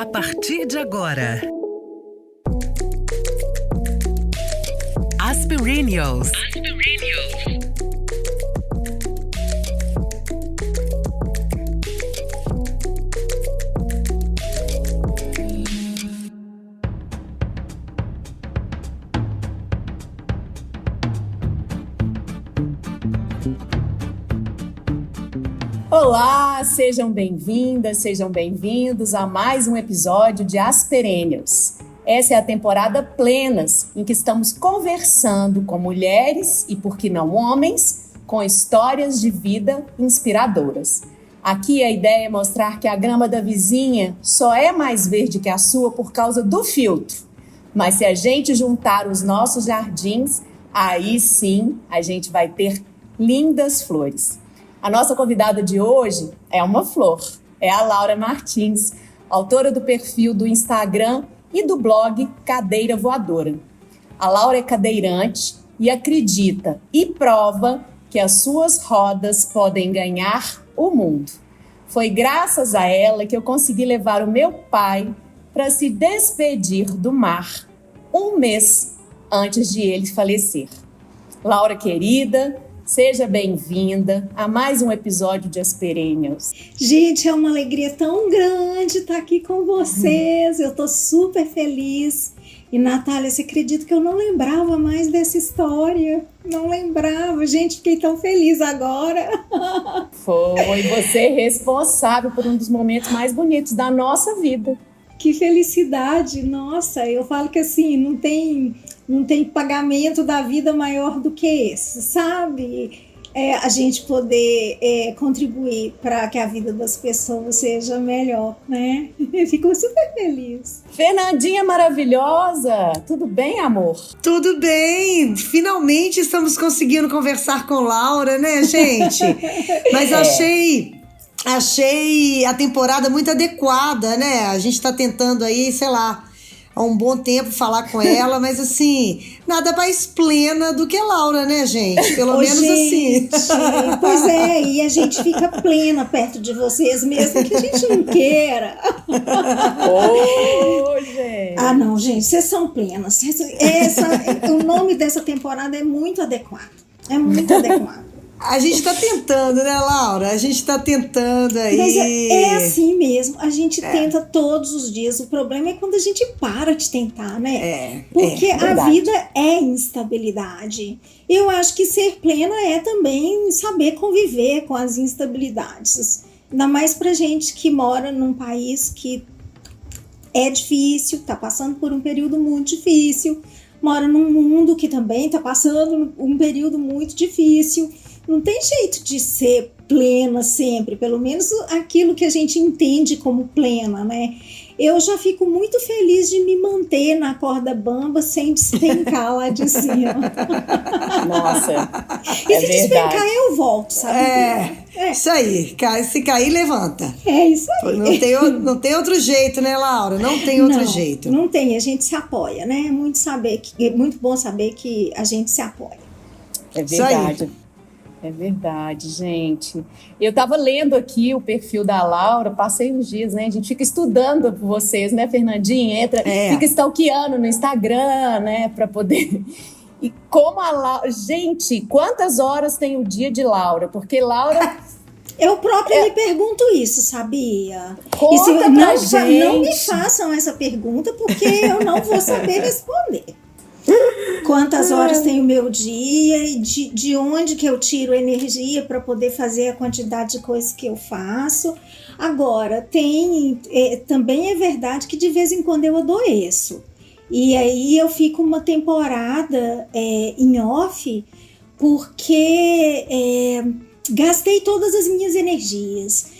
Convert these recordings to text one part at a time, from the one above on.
A partir de agora, Aspirinios. Olá, sejam bem-vindas, sejam bem-vindos a mais um episódio de Aspirinios. Essa é a temporada Plenas, em que estamos conversando com mulheres e, por que não, homens, com histórias de vida inspiradoras. Aqui a ideia é mostrar que a grama da vizinha só é mais verde que a sua por causa do filtro. Mas se a gente juntar os nossos jardins, aí sim a gente vai ter lindas flores. A nossa convidada de hoje é uma flor, é a Laura Martins, autora do perfil do Instagram e do blog Cadeira Voadora. A Laura é cadeirante e acredita e prova que as suas rodas podem ganhar o mundo. Foi graças a ela que eu consegui levar o meu pai para se despedir do mar um mês antes de ele falecer. Laura querida, seja bem-vinda a mais um episódio de Aspirinios. Gente, é uma alegria tão grande estar aqui com vocês. Eu tô super feliz. E, Natália, você acredita que eu não lembrava mais dessa história? Não lembrava. Gente, fiquei tão feliz agora. Foi você responsável por um dos momentos mais bonitos da nossa vida. Que felicidade. Nossa, eu falo que assim, não tem pagamento da vida maior do que esse, sabe? A gente poder contribuir para que a vida das pessoas seja melhor, né? Fico super feliz. Fernandinha maravilhosa, tudo bem, amor? Tudo bem, finalmente estamos conseguindo conversar com Laura, né, gente? Mas achei a temporada muito adequada, né? A gente tá tentando aí, sei lá, há um bom tempo falar com ela, mas assim, nada mais plena do que Laura, né, gente? Pelo menos gente, assim. Pois é, e a gente fica plena perto de vocês, mesmo que a gente não queira. Gente. Ah, não, gente, vocês são plenas. O nome dessa temporada é muito adequado. É muito adequado. A gente tá tentando, né, Laura? A gente tá tentando aí. Mas é assim mesmo, a gente tenta todos os dias. O problema é quando a gente para de tentar, né? Porque a vida é instabilidade. Eu acho que ser plena é também saber conviver com as instabilidades. Ainda mais pra gente que mora num país que é difícil, tá passando por um período muito difícil, mora num mundo que também tá passando um período muito difícil. Não tem jeito de ser plena sempre, pelo menos aquilo que a gente entende como plena, né? Eu já fico muito feliz de me manter na corda bamba sem despencar lá de cima. Nossa, e se despencar eu volto, sabe? Isso aí, se cair, levanta. É isso aí. Não tem outro jeito, né, Laura? Não tem outro jeito. Não tem, a gente se apoia, né? É muito bom saber que a gente se apoia. É verdade. É verdade, gente. Eu estava lendo aqui o perfil da Laura, passei uns dias, né? A gente fica estudando por vocês, né, Fernandinha? Fica stalkeando no Instagram, né, para poder... E como a Laura... Gente, quantas horas tem o dia de Laura? Porque Laura... Eu própria me pergunto isso, sabia? Conta pra gente. Não me façam essa pergunta, porque eu não vou saber responder. Quantas horas tem o meu dia e de onde que eu tiro energia para poder fazer a quantidade de coisas que eu faço. Agora, também é verdade que de vez em quando eu adoeço. E aí eu fico uma temporada em off porque gastei todas as minhas energias.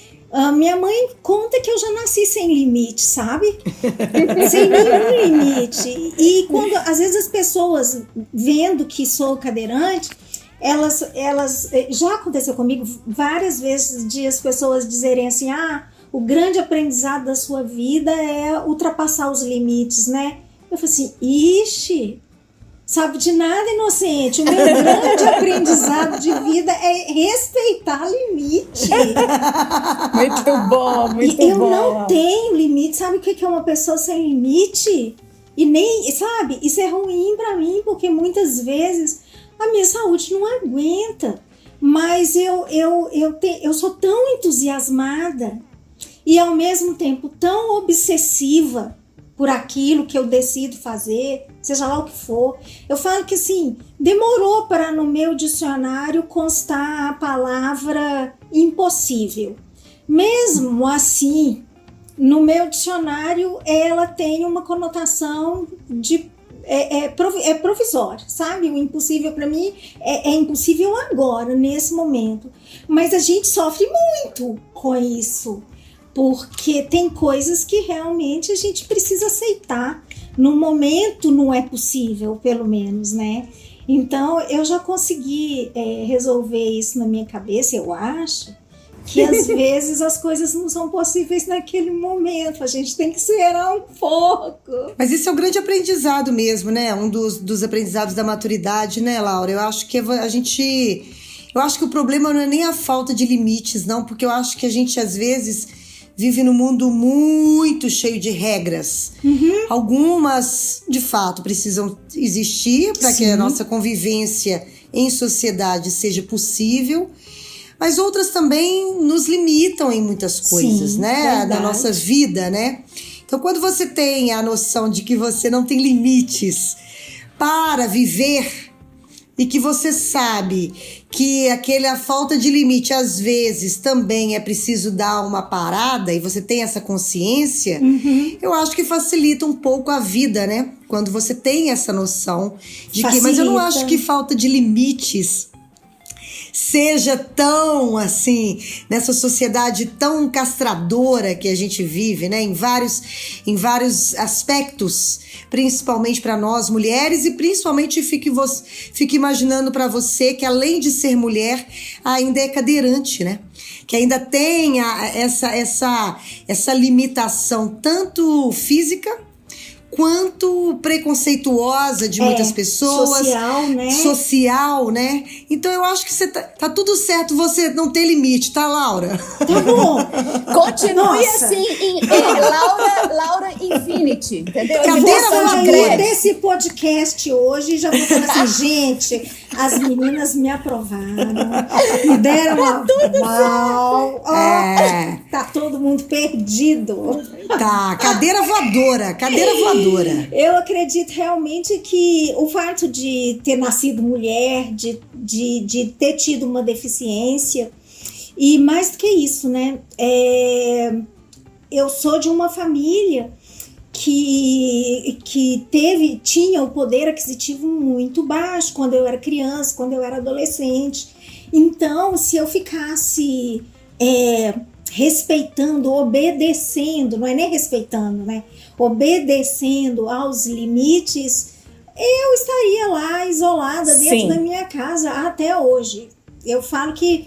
Minha mãe conta que eu já nasci sem limite, sabe? Sem nenhum limite. E quando, às vezes, as pessoas, vendo que sou cadeirante, elas já aconteceu comigo várias vezes de as pessoas dizerem assim, o grande aprendizado da sua vida é ultrapassar os limites, né? Eu falei assim, ixi, sabe, de nada inocente. O meu grande aprendizado de vida é respeitar limite. Muito bom, muito eu bom. Eu não tenho limite. Sabe o que é uma pessoa sem limite? E nem, sabe, isso é ruim pra mim, porque muitas vezes a minha saúde não aguenta. Mas eu sou tão entusiasmada e ao mesmo tempo tão obsessiva por aquilo que eu decido fazer, seja lá o que for. Eu falo que assim, demorou para no meu dicionário constar a palavra impossível. Mesmo assim, no meu dicionário ela tem uma conotação de provisório, sabe? O impossível para mim é impossível agora, nesse momento. Mas a gente sofre muito com isso, porque tem coisas que realmente a gente precisa aceitar. No momento não é possível, pelo menos, né? Então eu já consegui resolver isso na minha cabeça, eu acho. Que às vezes as coisas não são possíveis naquele momento, a gente tem que esperar um pouco. Mas esse é o grande aprendizado mesmo, né? Um dos aprendizados da maturidade, né, Laura? Eu acho que eu acho que o problema não é nem a falta de limites, não, porque eu acho que a gente às vezes vive num mundo muito cheio de regras. Uhum. Algumas, de fato, precisam existir para que a nossa convivência em sociedade seja possível. Mas outras também nos limitam em muitas coisas, né? Verdade. Da nossa vida, né? Então, quando você tem a noção de que você não tem limites para viver e que você sabe que a falta de limite, às vezes, também é preciso dar uma parada e você tem essa consciência, eu acho que facilita um pouco a vida, né? Quando você tem essa noção de que... Mas eu não acho que falta de limites seja tão, assim, nessa sociedade tão castradora que a gente vive, né? Em vários aspectos, principalmente para nós mulheres, e principalmente fique imaginando para você que, além de ser mulher, ainda é cadeirante, né? Que ainda tem essa limitação tanto física quanto preconceituosa de muitas pessoas. Social, né? Então eu acho que você tá tudo certo, você não tem limite, tá, Laura? Tá bom. Continue assim, Laura Infinity, entendeu? Cadeira desse podcast hoje, já vou falar assim, gente, as meninas me aprovaram, me deram uma mal. Tá todo mundo perdido. Tá, cadeira voadora. Eu acredito realmente que o fato de ter nascido mulher, de ter tido uma deficiência, e mais do que isso, né? Eu sou de uma família que tinha o poder aquisitivo muito baixo quando eu era criança, quando eu era adolescente. Então, se eu ficasse respeitando, obedecendo, não é nem respeitando, né? Obedecendo aos limites, eu estaria lá isolada dentro da minha casa até hoje. Eu falo que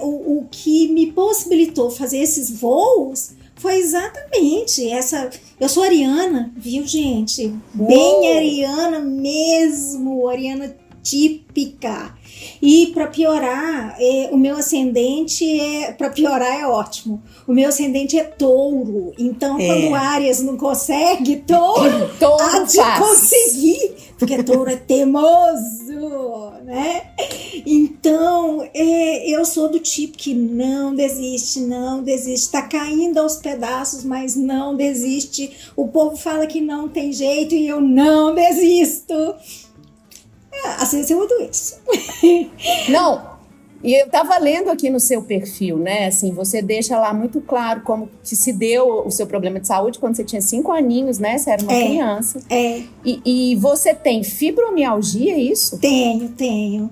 o que me possibilitou fazer esses voos foi exatamente essa... Eu sou ariana, viu, gente? Bem ariana mesmo, ariana típica. E para piorar, o meu ascendente para piorar é ótimo. O meu ascendente é touro. Então, quando Áries não consegue, touro há de conseguir. Porque touro é teimoso, né? Então, eu sou do tipo que não desiste. Tá caindo aos pedaços, mas não desiste. O povo fala que não tem jeito e eu não desisto. Assim, é muito isso. Não, e eu estava lendo aqui no seu perfil, né? Assim, você deixa lá muito claro como que se deu o seu problema de saúde quando você tinha 5 aninhos, né? Você era uma criança. E você tem fibromialgia, é isso? Tenho.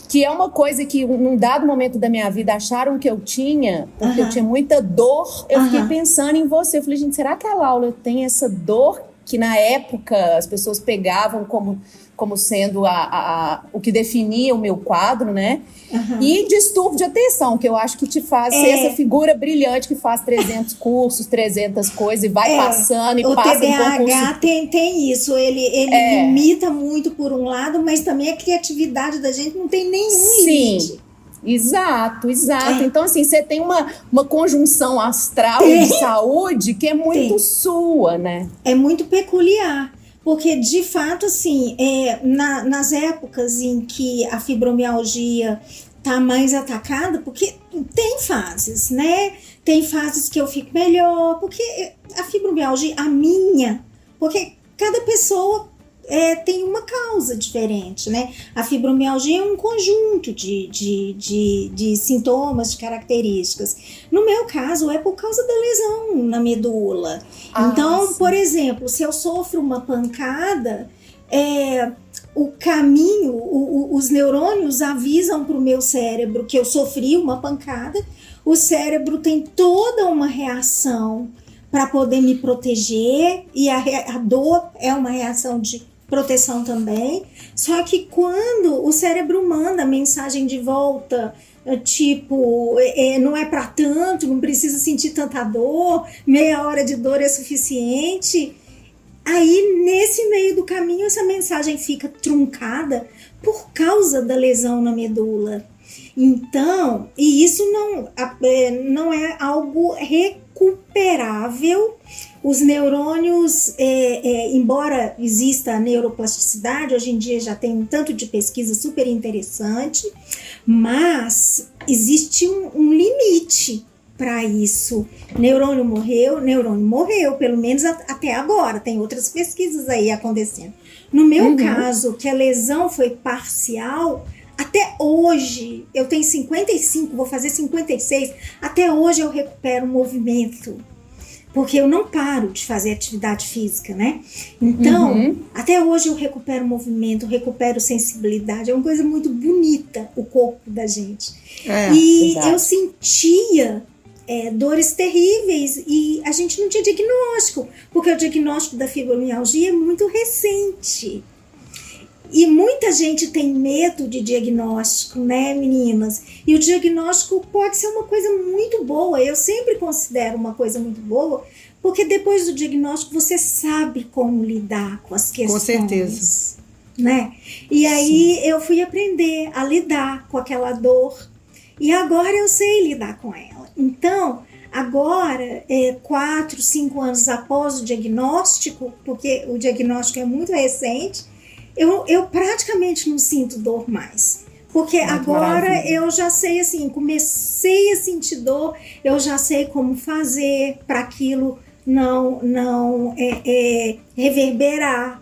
Que é uma coisa que, num dado momento da minha vida, acharam que eu tinha, porque eu tinha muita dor. Eu fiquei pensando em você. Eu falei, gente, será que a Laura tem essa dor que na época as pessoas pegavam como como sendo o que definia o meu quadro, né? E distúrbio de atenção, que eu acho que te faz ser essa figura brilhante que faz 300 cursos, 300 coisas e vai passando e o passa no TDAH concurso. tem isso, ele limita muito por um lado, mas também a criatividade da gente não tem nenhum limite. Exato. Então, assim, você tem uma conjunção astral de saúde que é muito sua, né? É muito peculiar. Porque, de fato, assim, nas épocas em que a fibromialgia tá mais atacada, porque tem fases, né? Tem fases que eu fico melhor, porque a fibromialgia, porque cada pessoa tem uma causa diferente, né? A fibromialgia é um conjunto de sintomas, de características. No meu caso, é por causa da lesão na medula. Então, sim. Por exemplo, se eu sofro uma pancada, o caminho, os neurônios avisam para o meu cérebro que eu sofri uma pancada, o cérebro tem toda uma reação para poder me proteger, e a dor é uma reação de proteção também, só que quando o cérebro manda mensagem de volta, tipo, não é para tanto, não precisa sentir tanta dor, meia hora de dor é suficiente, aí nesse meio do caminho essa mensagem fica truncada por causa da lesão na medula. Então, e isso não é algo recuperável. Os neurônios, embora exista a neuroplasticidade, hoje em dia já tem um tanto de pesquisa super interessante, mas existe um limite para isso. Neurônio morreu, pelo menos até agora. Tem outras pesquisas aí acontecendo. No meu caso, que a lesão foi parcial, até hoje, eu tenho 55, vou fazer 56, até hoje eu recupero o movimento. Porque eu não paro de fazer atividade física, né? Então, até hoje eu recupero movimento, recupero sensibilidade. É uma coisa muito bonita o corpo da gente. Exato. Eu sentia dores terríveis e a gente não tinha diagnóstico, porque o diagnóstico da fibromialgia é muito recente. E muita gente tem medo de diagnóstico, né, meninas? E o diagnóstico pode ser uma coisa muito boa. Eu sempre considero uma coisa muito boa, porque depois do diagnóstico você sabe como lidar com as questões. Com certeza. Né? E aí eu fui aprender a lidar com aquela dor. E agora eu sei lidar com ela. Então, agora, 4, 5 anos após o diagnóstico, porque o diagnóstico é muito recente, eu praticamente não sinto dor mais. Porque agora eu já sei, assim, comecei a sentir dor, eu já sei como fazer para aquilo não reverberar,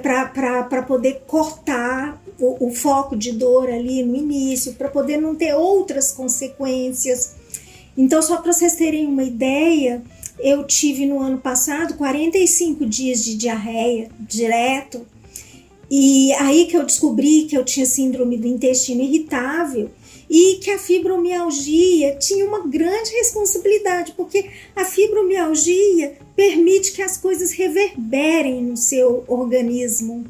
para poder cortar o foco de dor ali no início, para poder não ter outras consequências. Então, só para vocês terem uma ideia, eu tive no ano passado 45 dias de diarreia direto. E aí que eu descobri que eu tinha síndrome do intestino irritável e que a fibromialgia tinha uma grande responsabilidade, porque a fibromialgia permite que as coisas reverberem no seu organismo.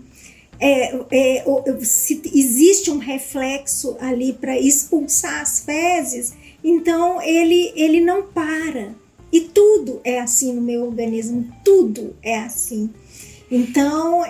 Se existe um reflexo ali para expulsar as fezes, então ele não para. E tudo é assim no meu organismo, tudo é assim. Então,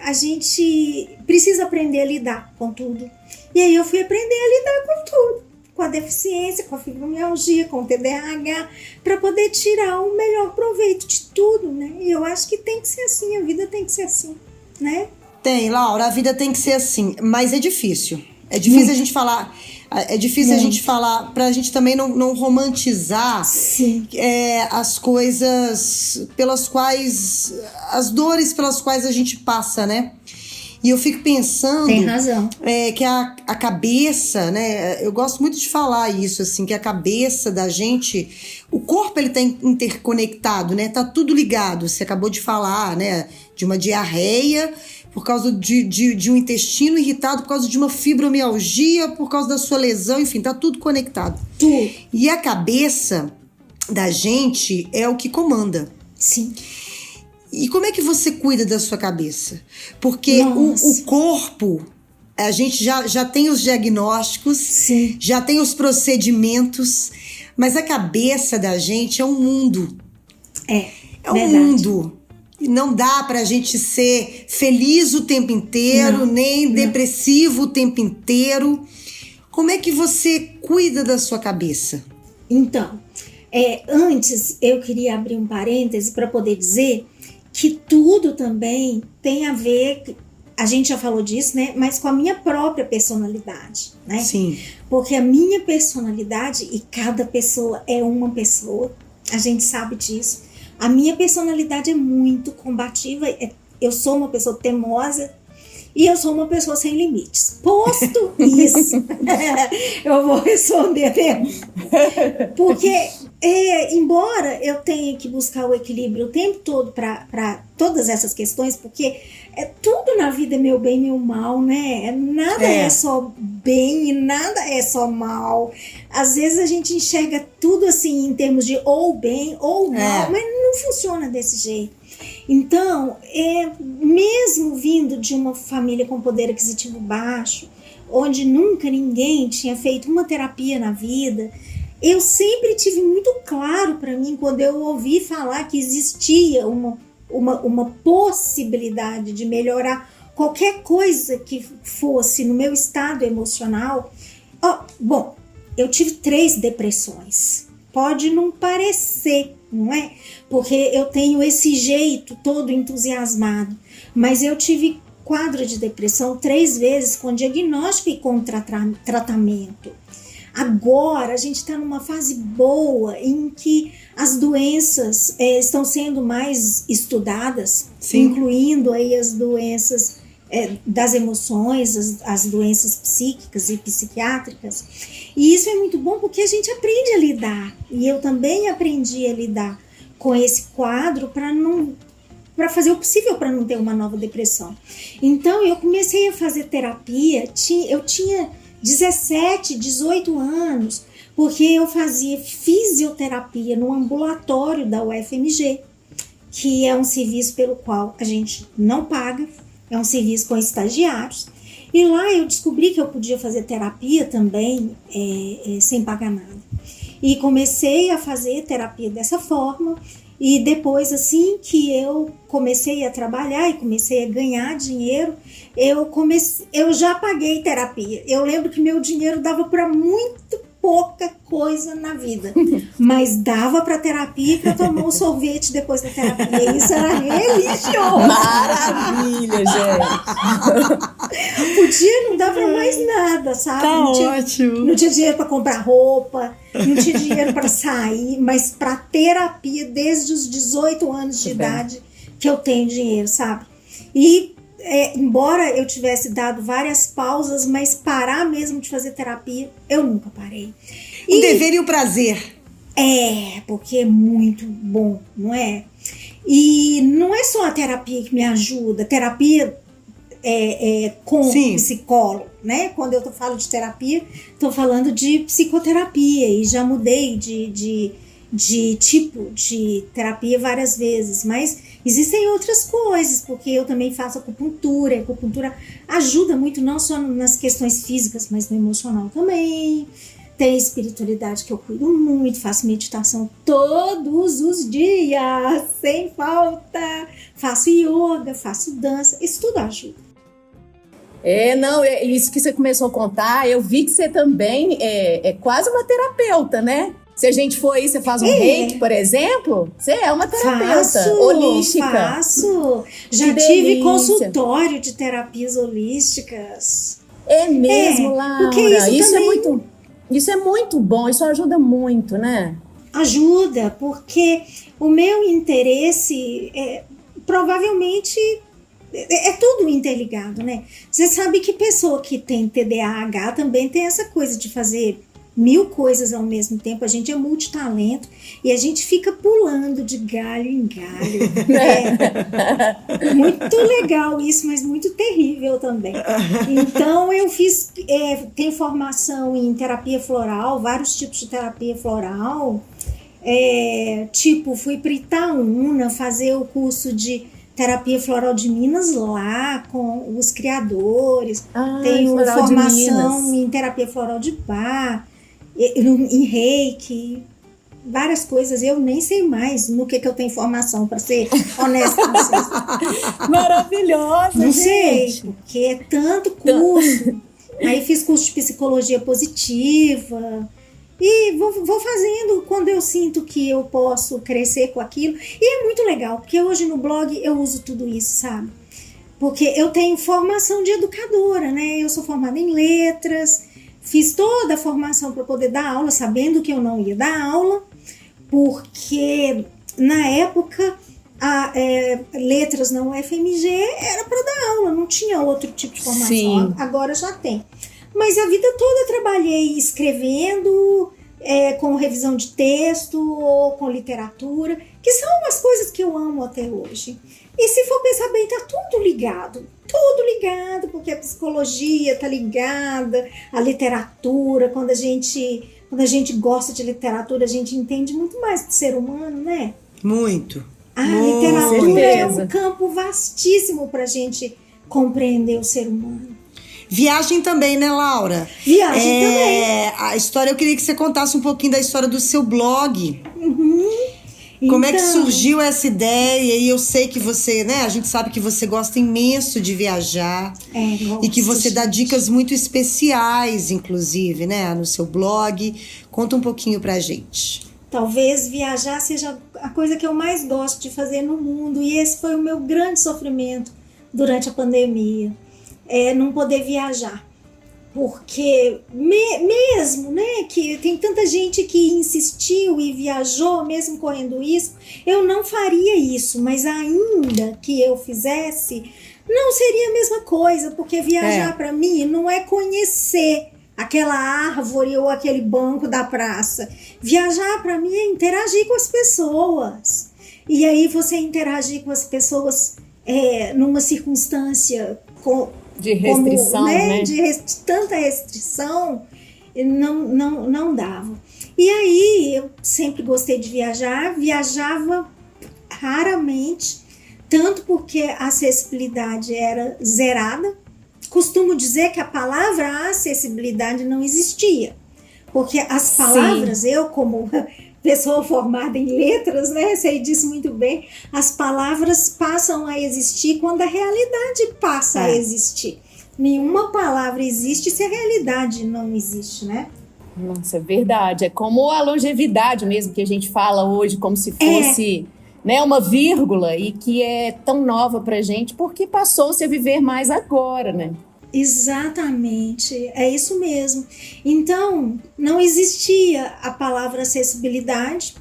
a gente precisa aprender a lidar com tudo. E aí eu fui aprender a lidar com tudo. Com a deficiência, com a fibromialgia, com o TDAH, para poder tirar o melhor proveito de tudo, né? E eu acho que tem que ser assim, a vida tem que ser assim, né? Tem, Laura, a vida tem que ser assim, mas é difícil. É difícil a gente falar... É difícil a gente falar, pra gente também não romantizar as coisas pelas quais, as dores pelas quais a gente passa, né? E eu fico pensando... Tem razão. Que a cabeça, né? Eu gosto muito de falar isso, assim, que a cabeça da gente... O corpo, ele tá interconectado, né? Tá tudo ligado. Você acabou de falar, né? De uma diarreia... por causa de um intestino irritado, por causa de uma fibromialgia, por causa da sua lesão, enfim, tá tudo conectado. Tudo. E a cabeça da gente é o que comanda. Sim. E como é que você cuida da sua cabeça? Porque o corpo, a gente já tem os diagnósticos, Sim. já tem os procedimentos, mas a cabeça da gente é um mundo. É um verdade. mundo. Não dá pra gente ser feliz o tempo inteiro, nem depressivo o tempo inteiro. Como é que você cuida da sua cabeça? Então, antes eu queria abrir um parêntese para poder dizer que tudo também tem a ver, a gente já falou disso, né? Mas com a minha própria personalidade, né? Sim. Porque a minha personalidade, e cada pessoa é uma pessoa, a gente sabe disso. A minha personalidade é muito combativa, eu sou uma pessoa teimosa e eu sou uma pessoa sem limites. Posto isso, eu vou responder a pergunta. Porque, embora eu tenha que buscar o equilíbrio o tempo todo para todas essas questões, porque tudo na vida é meu bem e meu mal, né? Nada é só bem e nada é só mal. Às vezes a gente enxerga tudo assim em termos de ou bem ou mal, mas não funciona desse jeito. Então, mesmo vindo de uma família com poder aquisitivo baixo, onde nunca ninguém tinha feito uma terapia na vida, eu sempre tive muito claro para mim, quando eu ouvi falar que existia uma possibilidade de melhorar qualquer coisa que fosse no meu estado emocional. Bom, eu tive 3 depressões. Pode não parecer, não é? Porque eu tenho esse jeito todo entusiasmado. Mas eu tive quadro de depressão 3 vezes com diagnóstico e com tratamento. Agora a gente está numa fase boa em que as doenças estão sendo mais estudadas, Sim. incluindo aí as doenças das emoções, as doenças psíquicas e psiquiátricas. E isso é muito bom porque a gente aprende a lidar. E eu também aprendi a lidar com esse quadro para fazer o possível para não ter uma nova depressão. Então eu comecei a fazer terapia, eu tinha 17, 18 anos, porque eu fazia fisioterapia no ambulatório da UFMG, que é um serviço pelo qual a gente não paga, é um serviço com estagiários. E lá eu descobri que eu podia fazer terapia também sem pagar nada. E comecei a fazer terapia dessa forma. E depois, assim que eu comecei a trabalhar e comecei a ganhar dinheiro, eu já paguei terapia. Eu lembro que meu dinheiro dava para muito pouca coisa na vida, mas dava para terapia e para tomar um sorvete depois da terapia. Isso era religioso. Maravilha, gente. Podia não dar para mais nada, sabe? Tá ótimo. Não tinha dinheiro para comprar roupa, não tinha dinheiro para sair, mas para terapia desde os 18 anos de idade que eu tenho dinheiro, sabe? E embora eu tivesse dado várias pausas, mas parar mesmo de fazer terapia, eu nunca parei. O dever e o prazer. Porque é muito bom, não é? E não é só a terapia que me ajuda, terapia com psicólogo, né? Quando eu falo de terapia, estou falando de psicoterapia e já mudei de tipo de terapia várias vezes, mas existem outras coisas, porque eu também faço acupuntura. A acupuntura ajuda muito, não só nas questões físicas, mas no emocional também. Tem espiritualidade que eu cuido muito, faço meditação todos os dias, sem falta. Faço yoga, faço dança, isso tudo ajuda. Isso que você começou a contar, eu vi que você também é quase uma terapeuta, né? Se a gente for aí, você faz um reiki, por exemplo, você é uma terapeuta holística. Faço. Já tive consultório de terapias holísticas. É mesmo, Laura? Porque isso é muito bom, isso ajuda muito, né? Ajuda, porque o meu interesse provavelmente é tudo interligado, né? Você sabe que pessoa que tem TDAH também tem essa coisa de fazer 1000 coisas ao mesmo tempo. A gente é multitalento e a gente fica pulando de galho em galho. Muito legal isso, mas muito terrível também. Então eu tenho formação em terapia floral, vários tipos de terapia floral. Tipo, fui para Itaúna fazer o curso de terapia floral de Minas lá com os criadores. Tenho formação em terapia floral de Bach, em reiki, várias coisas. Eu nem sei mais no que eu tenho formação, para ser honesta com vocês. Maravilhosa, não gente. sei, porque é tanto curso. Aí fiz curso de psicologia positiva. E vou fazendo quando eu sinto que eu posso crescer com aquilo. E é muito legal, porque hoje no blog eu uso tudo isso, sabe? Porque eu tenho formação de educadora, né? Eu sou formada em letras, fiz toda a formação para poder dar aula, sabendo que eu não ia dar aula, porque na época letras na UFMG era para dar aula, não tinha outro tipo de formação. Sim. Agora já tem. Mas a vida toda eu trabalhei escrevendo, com revisão de texto ou com literatura, que são umas coisas que eu amo até hoje. E se for pensar bem, tá tudo ligado, porque a psicologia tá ligada, a literatura, quando a gente gosta de literatura, a gente entende muito mais do ser humano, né? Muito. A literatura é um campo vastíssimo pra gente compreender o ser humano. Viagem também, né, Laura? Viagem também. A história, eu queria que você contasse um pouquinho da história do seu blog. Como é que surgiu essa ideia? E eu sei que você, né, a gente sabe que você gosta imenso de viajar. E que você dá dicas muito especiais, inclusive, né, no seu blog. Conta um pouquinho pra gente. Talvez viajar seja a coisa que eu mais gosto de fazer no mundo. E esse foi o meu grande sofrimento durante a pandemia. Não poder viajar, porque mesmo, né, que tem tanta gente que insistiu e viajou, mesmo correndo risco, eu não faria isso, mas ainda que eu fizesse, não seria a mesma coisa, porque viajar para mim não é conhecer aquela árvore ou aquele banco da praça. Viajar para mim é interagir com as pessoas, e aí você interagir com as pessoas numa circunstância de restrição, né? De tanta restrição, não dava. E aí, eu sempre gostei de viajar, viajava raramente, tanto porque a acessibilidade era zerada. Costumo dizer que a palavra acessibilidade não existia, porque as palavras, eu como pessoa formada em letras, né, sei disso muito bem, as palavras passam a existir quando a realidade passa a existir. Nenhuma palavra existe se a realidade não existe, né? Nossa, é verdade. É como a longevidade mesmo, que a gente fala hoje, como se fosse né, uma vírgula, e que é tão nova pra gente, porque passou-se a viver mais agora, né? Exatamente, é isso mesmo. Então, não existia a palavra acessibilidade,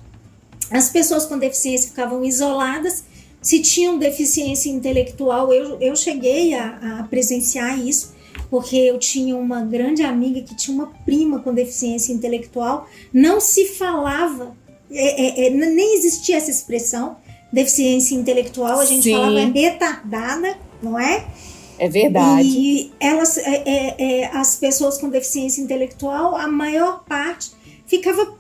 as pessoas com deficiência ficavam isoladas. Se tinham deficiência intelectual, eu cheguei a presenciar isso, porque eu tinha uma grande amiga que tinha uma prima com deficiência intelectual, não se falava, nem existia essa expressão, deficiência intelectual, a gente falava retardada, não é? É verdade. E elas, as pessoas com deficiência intelectual, a maior parte ficava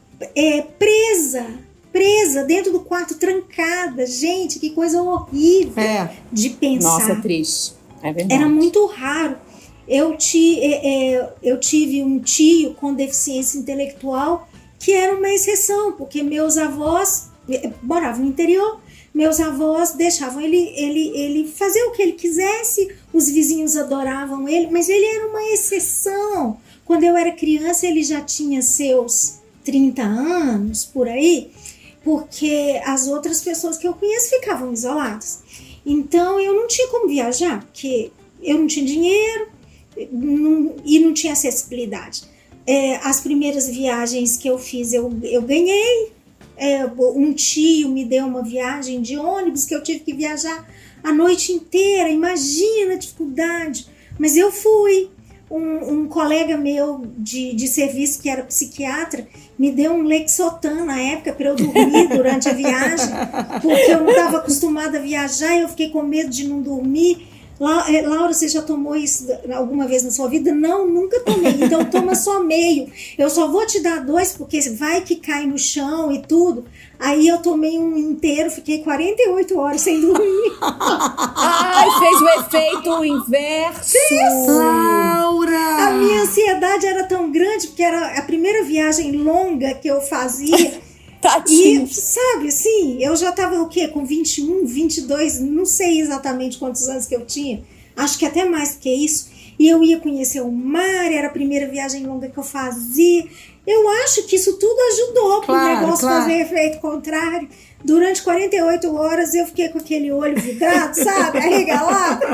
presa dentro do quarto, trancada. Gente, que coisa horrível de pensar. Nossa, triste. É verdade. Era muito raro. Eu tive um tio com deficiência intelectual que era uma exceção, porque meus avós moravam no interior. Meus avós deixavam ele fazer o que ele quisesse, os vizinhos adoravam ele, mas ele era uma exceção. Quando eu era criança, ele já tinha seus 30 anos, por aí, porque as outras pessoas que eu conheço ficavam isoladas. Então, eu não tinha como viajar, porque eu não tinha dinheiro e não tinha acessibilidade. As primeiras viagens que eu fiz, eu ganhei. Um tio me deu uma viagem de ônibus que eu tive que viajar a noite inteira, imagina a dificuldade, mas eu fui. Um colega meu de serviço, que era psiquiatra, me deu um Lexotan na época para eu dormir durante a viagem, porque eu não estava acostumada a viajar e eu fiquei com medo de não dormir. Laura, você já tomou isso alguma vez na sua vida? Não, nunca tomei. Então toma só meio. Eu só vou te dar 2 porque vai que cai no chão e tudo. Aí eu tomei um inteiro, fiquei 48 horas sem dormir. Ai, fez o efeito inverso. Laura! A minha ansiedade era tão grande porque era a primeira viagem longa que eu fazia. Tadinho. E, sabe, assim, eu já tava o quê? Com 21, 22, não sei exatamente quantos anos que eu tinha. Acho que até mais do que isso. E eu ia conhecer o mar, era a primeira viagem longa que eu fazia. Eu acho que isso tudo ajudou para o negócio fazer efeito contrário. Durante 48 horas eu fiquei com aquele olho vidrado, sabe? Arregalado.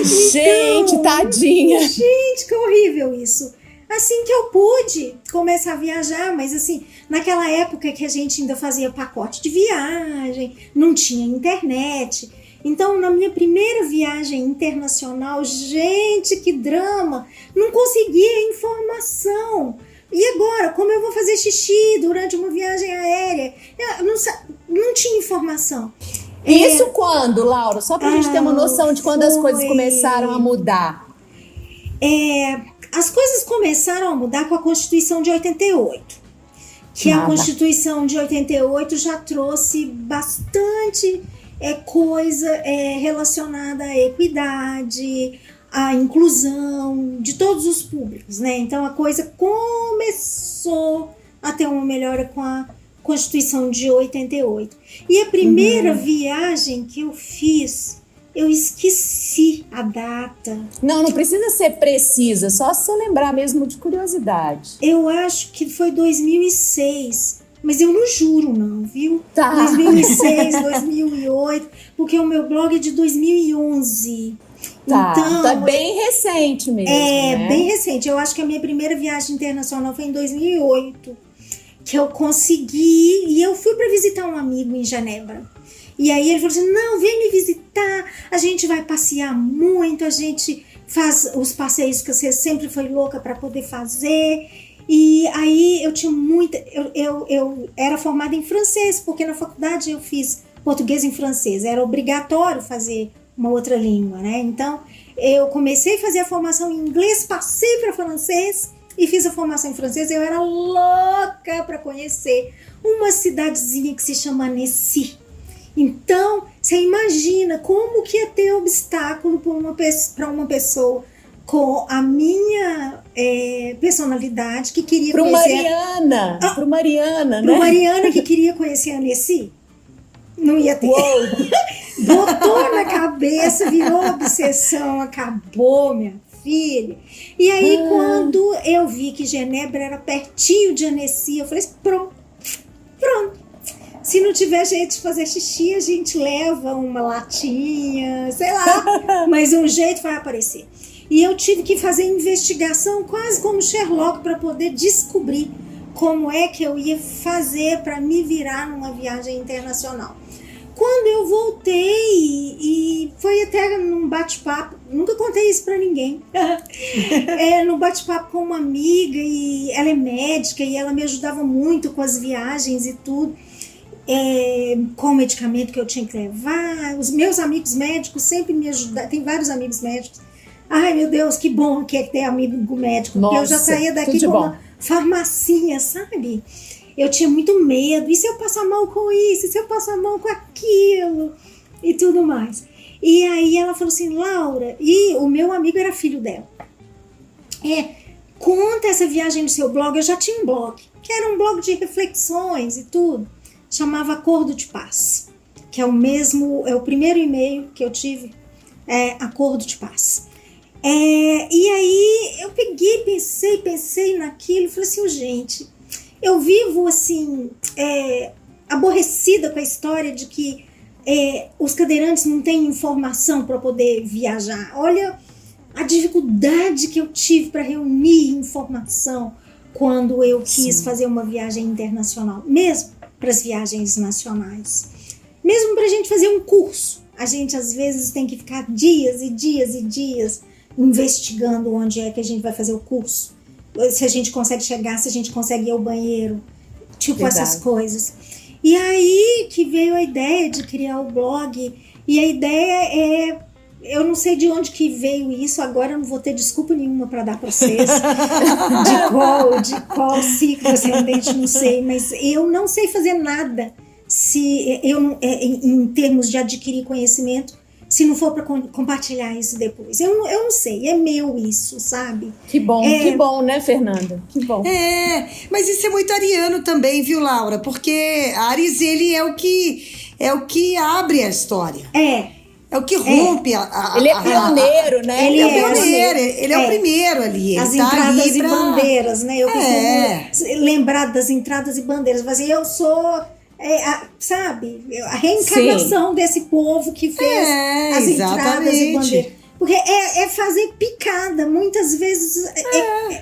Gente, tadinha. Gente, que horrível isso. Assim que eu pude começar a viajar, mas assim, naquela época que a gente ainda fazia pacote de viagem, não tinha internet. Então, na minha primeira viagem internacional, gente, que drama! Não conseguia informação. E agora, como eu vou fazer xixi durante uma viagem aérea? Eu não tinha informação. Isso quando, Laura? Só pra gente ter uma noção de quando as coisas começaram a mudar. As coisas começaram a mudar com a Constituição de 88. Que a Constituição de 88 já trouxe bastante coisa relacionada à equidade, à inclusão de todos os públicos, né? Então a coisa começou a ter uma melhora com a Constituição de 88. E a primeira viagem que eu fiz, eu esqueci a data. Não precisa ser precisa, só se você lembrar mesmo de curiosidade. Eu acho que foi 2006, mas eu não juro não, viu? Tá. 2006, 2008, porque o meu blog é de 2011. Tá, Então, tá bem recente mesmo, né? Bem recente. Eu acho que a minha primeira viagem internacional foi em 2008, que eu consegui, e eu fui para visitar um amigo em Genebra. E aí ele falou assim, não, vem me visitar, a gente vai passear muito, a gente faz os passeios que você sempre foi louca para poder fazer. E aí eu tinha muita... Eu era formada em francês, porque na faculdade eu fiz português em francês, era obrigatório fazer uma outra língua, né? Então eu comecei a fazer a formação em inglês, passei para francês e fiz a formação em francês. Eu era louca para conhecer uma cidadezinha que se chama Annecy. Então, você imagina como que ia ter obstáculo para uma pessoa com a minha personalidade que queria conhecer... Pro Mariana, né? Pro Mariana que queria conhecer a Annecy. Não ia ter. Botou na cabeça, virou obsessão, acabou, minha filha. E aí, quando eu vi que Genebra era pertinho de Annecy, eu falei assim, pronto. Se não tiver jeito de fazer xixi, a gente leva uma latinha, sei lá, mas um jeito vai aparecer. E eu tive que fazer investigação quase como Sherlock para poder descobrir como é que eu ia fazer para me virar numa viagem internacional. Quando eu voltei, e foi até num bate-papo, nunca contei isso para ninguém, num bate-papo com uma amiga, e ela é médica e ela me ajudava muito com as viagens e tudo. Com o medicamento que eu tinha que levar. Os meus amigos médicos sempre me ajudaram. Tem vários amigos médicos. Ai, meu Deus, que bom que é ter amigo médico. Nossa, porque eu já saía daqui com uma farmacinha, sabe? Eu tinha muito medo. E se eu passar mal com isso? E se eu passar mal com aquilo? E tudo mais. E aí ela falou assim, Laura... E o meu amigo era filho dela. Conta essa viagem no seu blog. Eu já tinha um blog. Que era um blog de reflexões e tudo. Chamava Acordo de Paz, que é o primeiro e-mail que eu tive, Acordo de Paz. E aí eu peguei, pensei naquilo, falei assim, gente, eu vivo assim, aborrecida com a história de que os cadeirantes não têm informação para poder viajar. Olha a dificuldade que eu tive para reunir informação quando eu quis fazer uma viagem internacional, mesmo para as viagens nacionais. Mesmo para a gente fazer um curso, a gente às vezes tem que ficar dias e dias e dias investigando onde é que a gente vai fazer o curso, se a gente consegue chegar, se a gente consegue ir ao banheiro, tipo essas coisas. E aí que veio a ideia de criar o blog, E a ideia é, eu não sei de onde que veio isso, agora eu não vou ter desculpa nenhuma para dar para vocês, de qual ciclo ascendente, não sei, mas eu não sei fazer nada se eu, em termos de adquirir conhecimento, se não for para compartilhar isso depois. Eu não sei, é meu isso, sabe? Que bom, né, Fernanda? Que bom. Mas isso é muito ariano também, viu, Laura? Porque Áries, ele é o que abre a história. É o que rompe Ele é pioneiro, né? Ele é pioneiro, ele é o primeiro ali. As ele tá entradas ali e bandeiras, né? Eu costumo lembrar das entradas e bandeiras. Mas eu sou, sabe, a reencarnação desse povo que fez as entradas e bandeiras. Porque é fazer picada. Muitas vezes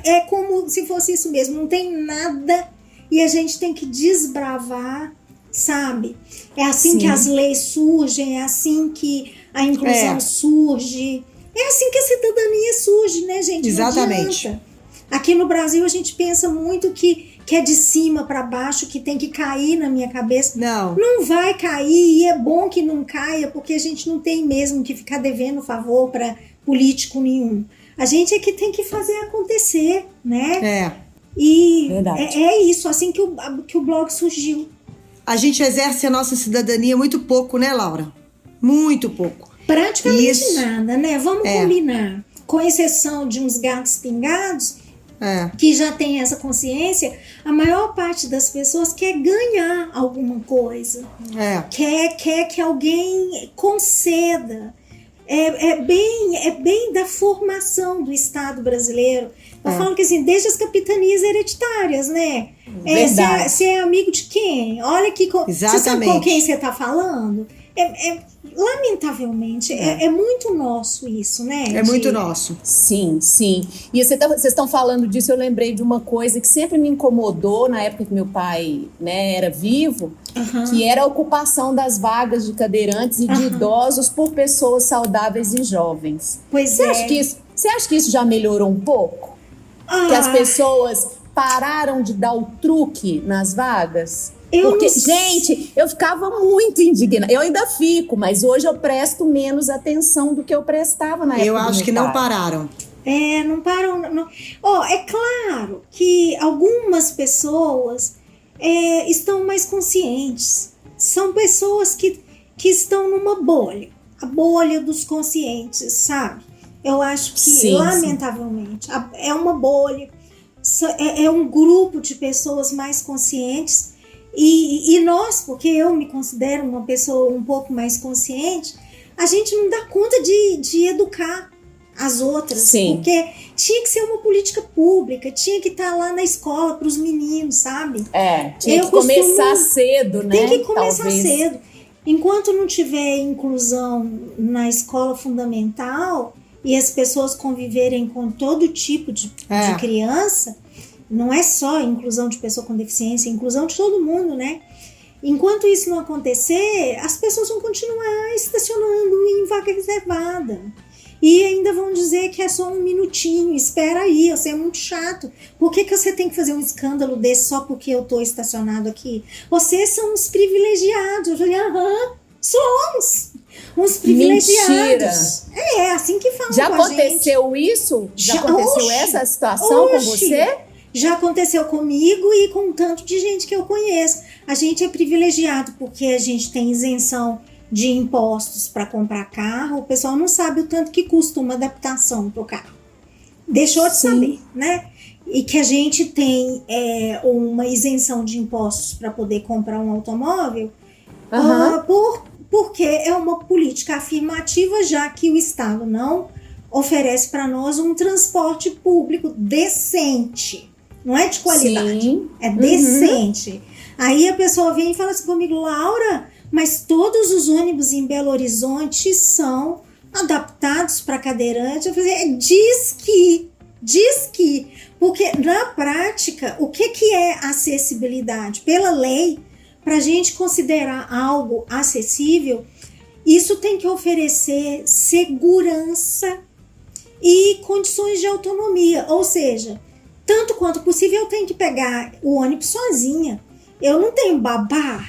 é como se fosse isso mesmo. Não tem nada e a gente tem que desbravar, sabe? É assim que as leis surgem, é assim que a inclusão surge. É assim que a cidadania surge, né, gente? Exatamente. Não adianta. Aqui no Brasil a gente pensa muito que é de cima para baixo, que tem que cair na minha cabeça. Não vai cair, e é bom que não caia, porque a gente não tem mesmo que ficar devendo favor para político nenhum. A gente é que tem que fazer acontecer, né? E é isso, assim que o blog surgiu. A gente exerce a nossa cidadania muito pouco, né, Laura? Muito pouco. Praticamente nada, né? Vamos combinar. Com exceção de uns gatos pingados, que já tem essa consciência, a maior parte das pessoas quer ganhar alguma coisa. Quer que alguém conceda. É bem da formação do Estado brasileiro. Eu falo que assim, desde as capitanias hereditárias, né? Você é amigo de quem? Olha aqui, você sabe com quem você está falando? Lamentavelmente, é muito nosso isso, né? É muito nosso. Sim. E vocês estão falando disso, eu lembrei de uma coisa que sempre me incomodou na época que meu pai, né, era vivo, que era a ocupação das vagas de cadeirantes e de idosos por pessoas saudáveis e jovens. Você acha que isso já melhorou um pouco? Que as pessoas pararam de dar o truque nas vagas? Gente, eu ficava muito indignada. Eu ainda fico, mas hoje eu presto menos atenção do que eu prestava na época. Eu acho que não pararam. Não param. Não. É claro que algumas pessoas estão mais conscientes. São pessoas que estão numa bolha. A bolha dos conscientes, sabe? Eu acho que, lamentavelmente, é uma bolha. É um grupo de pessoas mais conscientes. E nós, porque eu me considero uma pessoa um pouco mais consciente, a gente não dá conta de educar as outras. Porque tinha que ser uma política pública, tinha que estar lá na escola para os meninos, sabe? Tinha que começar cedo, né? Tem que começar cedo. Enquanto não tiver inclusão na escola fundamental e as pessoas conviverem com todo tipo de criança, não é só inclusão de pessoa com deficiência, é inclusão de todo mundo, né? Enquanto isso não acontecer, as pessoas vão continuar estacionando em vaga reservada. E ainda vão dizer que é só um minutinho, espera aí, você é muito chato. Por que você tem que fazer um escândalo desse só porque eu tô estacionado aqui? Vocês são uns privilegiados. Eu falei, somos uns privilegiados. Mentira. É assim que falam Já com a aconteceu gente. Isso? Já aconteceu essa situação com você? Já aconteceu comigo e com um tanto de gente que eu conheço. A gente é privilegiado porque a gente tem isenção de impostos para comprar carro. O pessoal não sabe o tanto que custa uma adaptação para o carro. Deixou de saber, né? E que a gente tem uma isenção de impostos para poder comprar um automóvel porque é uma política afirmativa, já que o Estado não oferece para nós um transporte público decente. Não é de qualidade, é decente. Aí a pessoa vem e fala assim comigo, Laura, mas todos os ônibus em Belo Horizonte são adaptados para cadeirante. Eu falei, diz que. Porque na prática, o que é acessibilidade? Pela lei, para a gente considerar algo acessível, isso tem que oferecer segurança e condições de autonomia, ou seja, tanto quanto possível eu tenho que pegar o ônibus sozinha. Eu não tenho babá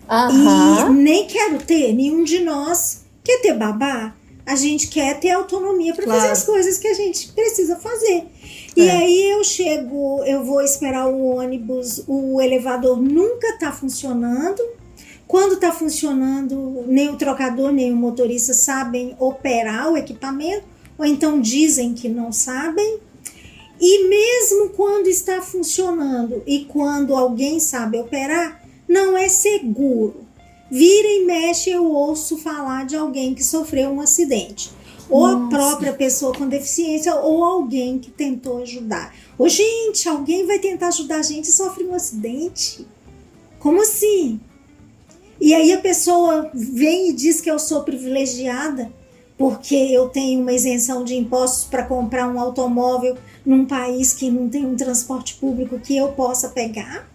Aham. E nem quero ter, nenhum de nós quer ter babá. A gente quer ter autonomia para fazer as coisas que a gente precisa fazer. E aí eu vou esperar o ônibus, o elevador nunca tá funcionando. Quando tá funcionando, nem o trocador, nem o motorista sabem operar o equipamento, ou então dizem que não sabem. E mesmo quando está funcionando e quando alguém sabe operar, não é seguro. Vira e mexe, eu ouço falar de alguém que sofreu um acidente. Ou a própria pessoa com deficiência, ou alguém que tentou ajudar. Ô, gente, alguém vai tentar ajudar a gente e sofre um acidente? Como assim? E aí a pessoa vem e diz que eu sou privilegiada porque eu tenho uma isenção de impostos para comprar um automóvel num país que não tem um transporte público que eu possa pegar?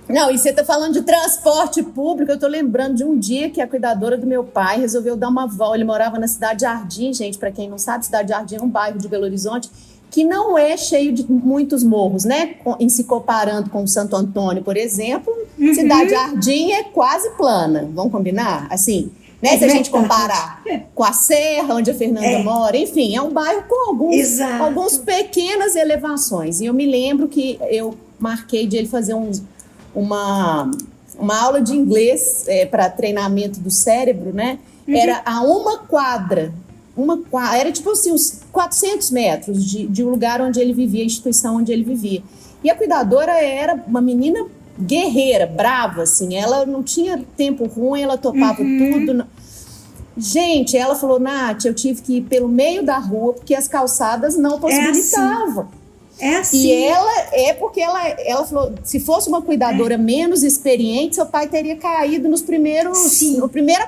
Não, e você tá falando de transporte público, eu tô lembrando de um dia que a cuidadora do meu pai resolveu dar uma volta. Ele morava na Cidade Jardim, gente, para quem não sabe, Cidade Jardim é um bairro de Belo Horizonte que não é cheio de muitos morros, né? Em se comparando com o Santo Antônio, por exemplo, Cidade Jardim é quase plana, vamos combinar? Assim, né? Se a gente comparar com a Serra, onde a Fernanda mora, enfim, é um bairro com algumas pequenas elevações. E eu me lembro que eu marquei de ele fazer uma aula de inglês para treinamento do cérebro, né? Era a uma quadra, era tipo assim, uns 400 metros de um lugar onde ele vivia, a instituição onde ele vivia. E a cuidadora era uma menina guerreira, brava, assim, ela não tinha tempo ruim, ela topava tudo. Gente, ela falou, Nath, eu tive que ir pelo meio da rua porque as calçadas não possibilitavam. É assim. E ela falou, se fosse uma cuidadora menos experiente, seu pai teria caído no primeira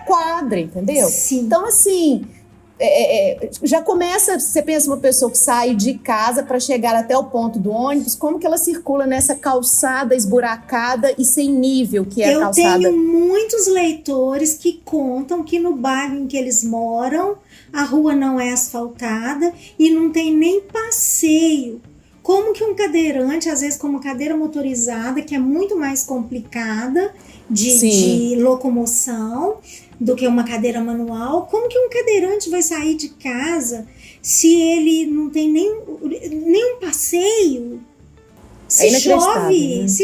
quadra, entendeu? Sim. Então, assim, já começa, você pensa uma pessoa que sai de casa para chegar até o ponto do ônibus, como que ela circula nessa calçada esburacada e sem nível que é a calçada? Eu tenho muitos leitores que contam que no bairro em que eles moram, a rua não é asfaltada e não tem nem passeio. Como que um cadeirante, às vezes como cadeira motorizada, que é muito mais complicada de locomoção do que uma cadeira manual, como que um cadeirante vai sair de casa se ele não tem nenhum passeio? Se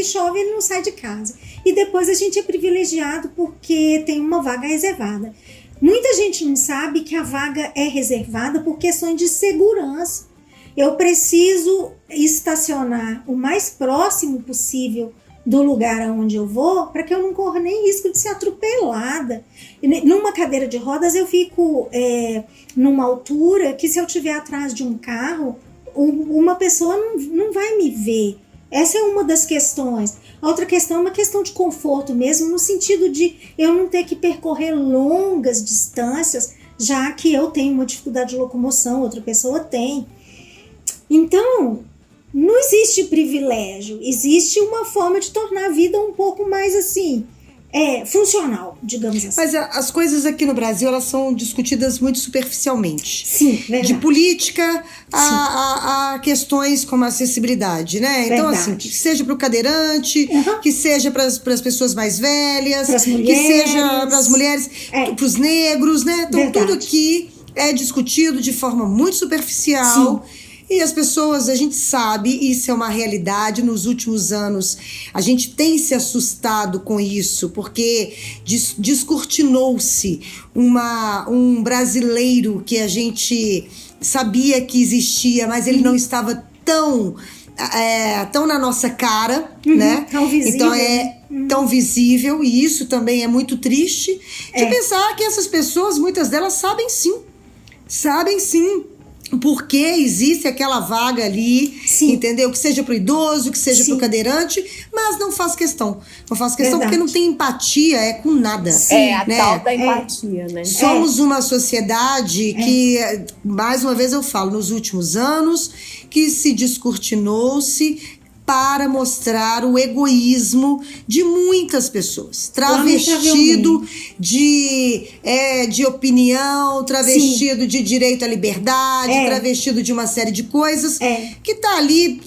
chove, ele não sai de casa. E depois a gente é privilegiado porque tem uma vaga reservada. Muita gente não sabe que a vaga é reservada por questões de segurança. Eu preciso estacionar o mais próximo possível do lugar aonde eu vou para que eu não corra nem risco de ser atropelada. Numa cadeira de rodas eu fico numa altura que se eu estiver atrás de um carro, uma pessoa não vai me ver. Essa é uma das questões. A outra questão é uma questão de conforto mesmo, no sentido de eu não ter que percorrer longas distâncias, já que eu tenho uma dificuldade de locomoção, outra pessoa tem. Então, não existe privilégio, existe uma forma de tornar a vida um pouco mais assim, funcional, digamos assim. Mas as coisas aqui no Brasil, elas são discutidas muito superficialmente. Sim, verdade. De política a questões como a acessibilidade, né? Então, assim, que seja para o cadeirante, que seja para as pessoas mais velhas, que seja para as mulheres, para os negros, né? Então, tudo aqui é discutido de forma muito superficial. Sim. E as pessoas, a gente sabe, isso é uma realidade. Nos últimos anos, a gente tem se assustado com isso, porque descortinou-se um brasileiro que a gente sabia que existia, mas ele não estava tão na nossa cara, né? Tão visível. Então tão visível, e isso também é muito triste de pensar que essas pessoas, muitas delas sabem sim porque existe aquela vaga ali, entendeu? Que seja pro idoso, que seja pro cadeirante, mas não faz questão. Não faz questão porque não tem empatia com nada. A tal da empatia, né? Somos uma sociedade que, mais uma vez eu falo, nos últimos anos, que se descortinou-se para mostrar o egoísmo de muitas pessoas, travestido de opinião, travestido de direito à liberdade, travestido de uma série de coisas que tá ali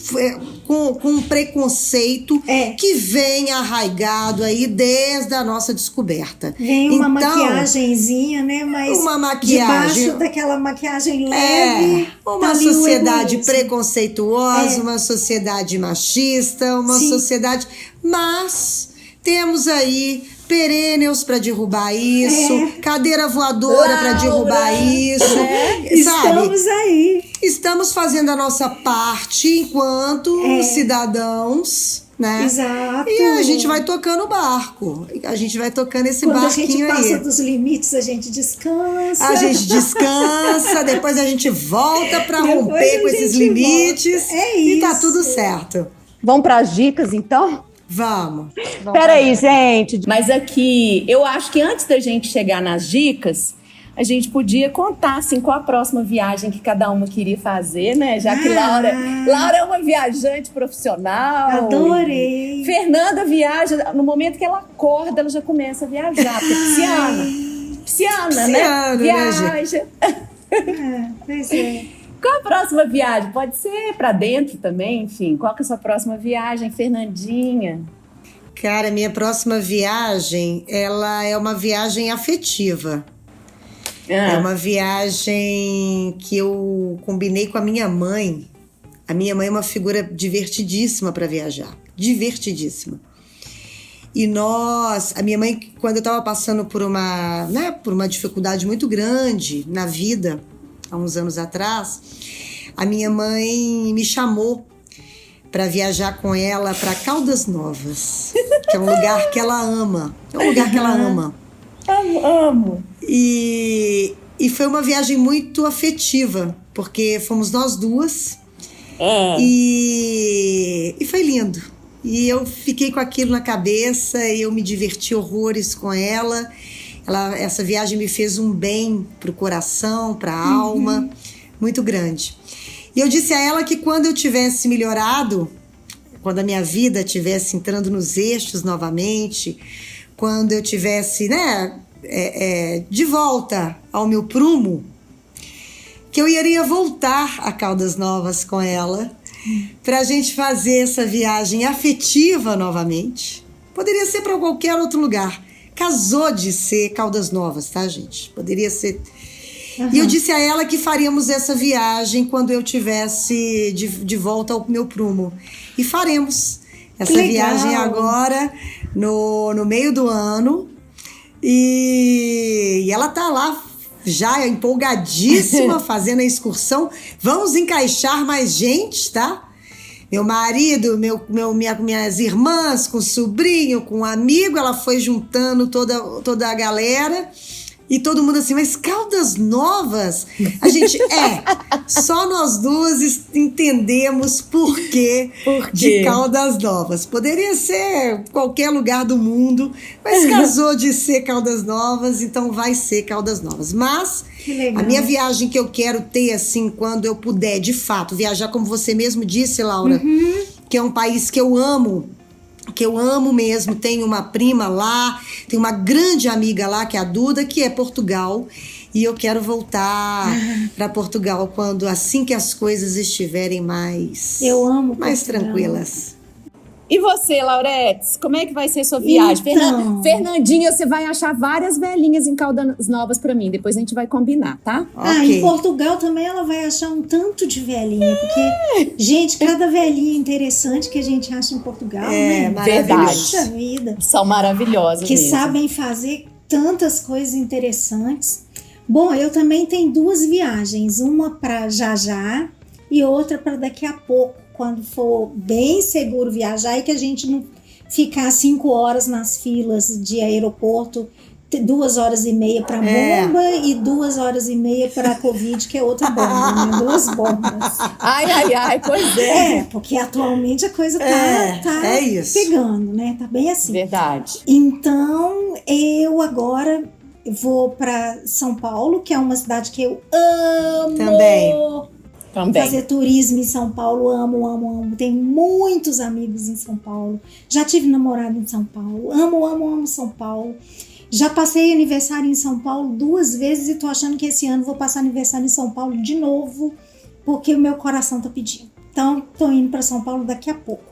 com um preconceito que vem arraigado aí desde a nossa descoberta. Vem uma maquiagenzinha, né? Mas uma maquiagem, debaixo daquela maquiagem leve. Uma sociedade preconceituosa, uma sociedade machista, uma sociedade... Mas temos aí perennials para derrubar isso, cadeira voadora para derrubar isso. Sabe? Estamos aí. Estamos fazendo a nossa parte enquanto cidadãos, né? Exato. E a gente vai tocando o barco. A gente vai tocando esse barquinho aí. Quando a gente passa dos limites, a gente descansa. A gente descansa, depois a gente volta para romper com esses limites. E tá tudo certo. Vamos para as dicas, então? Vamos. Peraí, gente. Mas aqui, eu acho que antes da gente chegar nas dicas, a gente podia contar, assim, qual a próxima viagem que cada uma queria fazer, né? Já que Laura é uma viajante profissional. Adorei. Fernanda viaja, no momento que ela acorda, ela já começa a viajar, porque pisciana, né? Viaja. Pois é. Qual a próxima viagem? Pode ser para dentro também, enfim. Qual que é a sua próxima viagem, Fernandinha? Cara, minha próxima viagem, ela é uma viagem afetiva. É uma viagem que eu combinei com a minha mãe. A minha mãe é uma figura divertidíssima para viajar. Divertidíssima. E a minha mãe, quando eu estava passando por uma dificuldade muito grande na vida, há uns anos atrás, a minha mãe me chamou para viajar com ela para Caldas Novas, que é um lugar que ela ama. É um lugar que ela ama. Amo. E foi uma viagem muito afetiva, porque fomos nós duas. E foi lindo. E eu fiquei com aquilo na cabeça e eu me diverti horrores com ela. Essa viagem me fez um bem pro coração, pra alma, muito grande. E eu disse a ela que quando eu tivesse melhorado, quando a minha vida estivesse entrando nos eixos novamente, quando eu tivesse, de volta ao meu prumo, que eu iria voltar a Caldas Novas com ela, pra gente fazer essa viagem afetiva novamente. Poderia ser para qualquer outro lugar. Casou de ser Caldas Novas, tá, gente? Poderia ser. E eu disse a ela que faríamos essa viagem quando eu tivesse de volta ao meu prumo. E faremos essa viagem agora, no meio do ano. E ela tá lá já empolgadíssima fazendo a excursão. Vamos encaixar mais gente, tá? Meu marido, minhas irmãs, com o sobrinho, com o amigo, ela foi juntando toda a galera e todo mundo assim, mas Caldas Novas? A gente, só nós duas entendemos por quê de Caldas Novas. Poderia ser qualquer lugar do mundo, mas casou de ser Caldas Novas, então vai ser Caldas Novas. Mas a minha viagem que eu quero ter, assim, quando eu puder, de fato, viajar, como você mesmo disse, Laura, que é um país que eu amo mesmo. Tenho uma prima lá, tenho uma grande amiga lá, que é a Duda, que é Portugal. E eu quero voltar para Portugal assim que as coisas estiverem mais tranquilas. E você, Lauretes, como é que vai ser sua viagem? Então... Fernandinha, você vai achar várias velhinhas em Caldas Novas pra mim. Depois a gente vai combinar, tá? Em Portugal também ela vai achar um tanto de velhinha. Porque, gente, cada velhinha interessante que a gente acha em Portugal, né? Verdade. Puxa vida. São maravilhosas Que mesmo. sabem fazer tantas coisas interessantes. Bom, eu também tenho 2 viagens. Uma para já e outra para daqui a pouco, quando for bem seguro viajar e que a gente não ficar 5 horas nas filas de aeroporto, 2 horas e meia para bomba e 2 horas e meia para Covid, que é outra bomba, né? 2 bombas. Ai, pois é. Porque atualmente a coisa tá pegando, né? Tá bem assim. Verdade. Então, eu agora vou para São Paulo, que é uma cidade que eu amo. Também. Fazer turismo em São Paulo, amo. Tenho muitos amigos em São Paulo. Já tive namorado em São Paulo. Amo São Paulo. Já passei aniversário em São Paulo 2 vezes e tô achando que esse ano vou passar aniversário em São Paulo de novo, porque o meu coração tá pedindo. Então, estou indo para São Paulo daqui a pouco.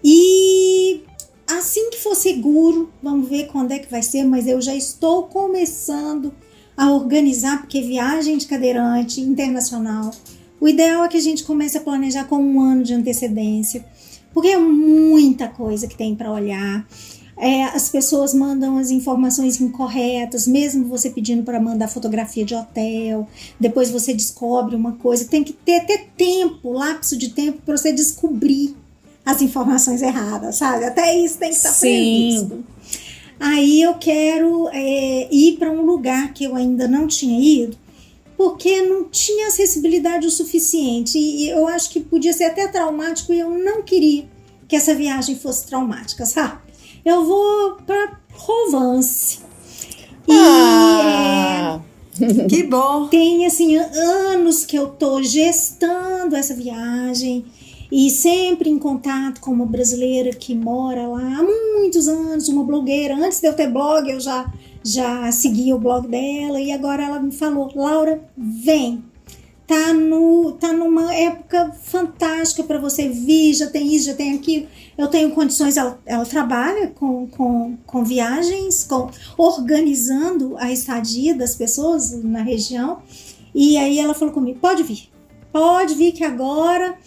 E assim que for seguro, vamos ver quando é que vai ser, mas eu já estou começando a organizar, porque viagem de cadeirante internacional, o ideal é que a gente comece a planejar com 1 ano de antecedência, porque é muita coisa que tem para olhar. As pessoas mandam as informações incorretas, mesmo você pedindo para mandar fotografia de hotel, depois você descobre uma coisa, tem que ter até tempo, lapso de tempo para você descobrir as informações erradas, sabe? Até isso tem que estar previsto. Aí eu quero ir para um lugar que eu ainda não tinha ido, porque não tinha acessibilidade o suficiente, e eu acho que podia ser até traumático, e eu não queria que essa viagem fosse traumática, sabe? Eu vou para Provence. Que bom! Tem, assim, anos que eu tô gestando essa viagem e sempre em contato com uma brasileira que mora lá há muitos anos, uma blogueira. Antes de eu ter blog, eu já seguia o blog dela, e agora ela me falou: Laura, vem! Tá numa época fantástica para você vir, já tem isso, já tem aquilo. Eu tenho condições, ela trabalha com viagens, organizando a estadia das pessoas na região. E aí ela falou comigo: pode vir que agora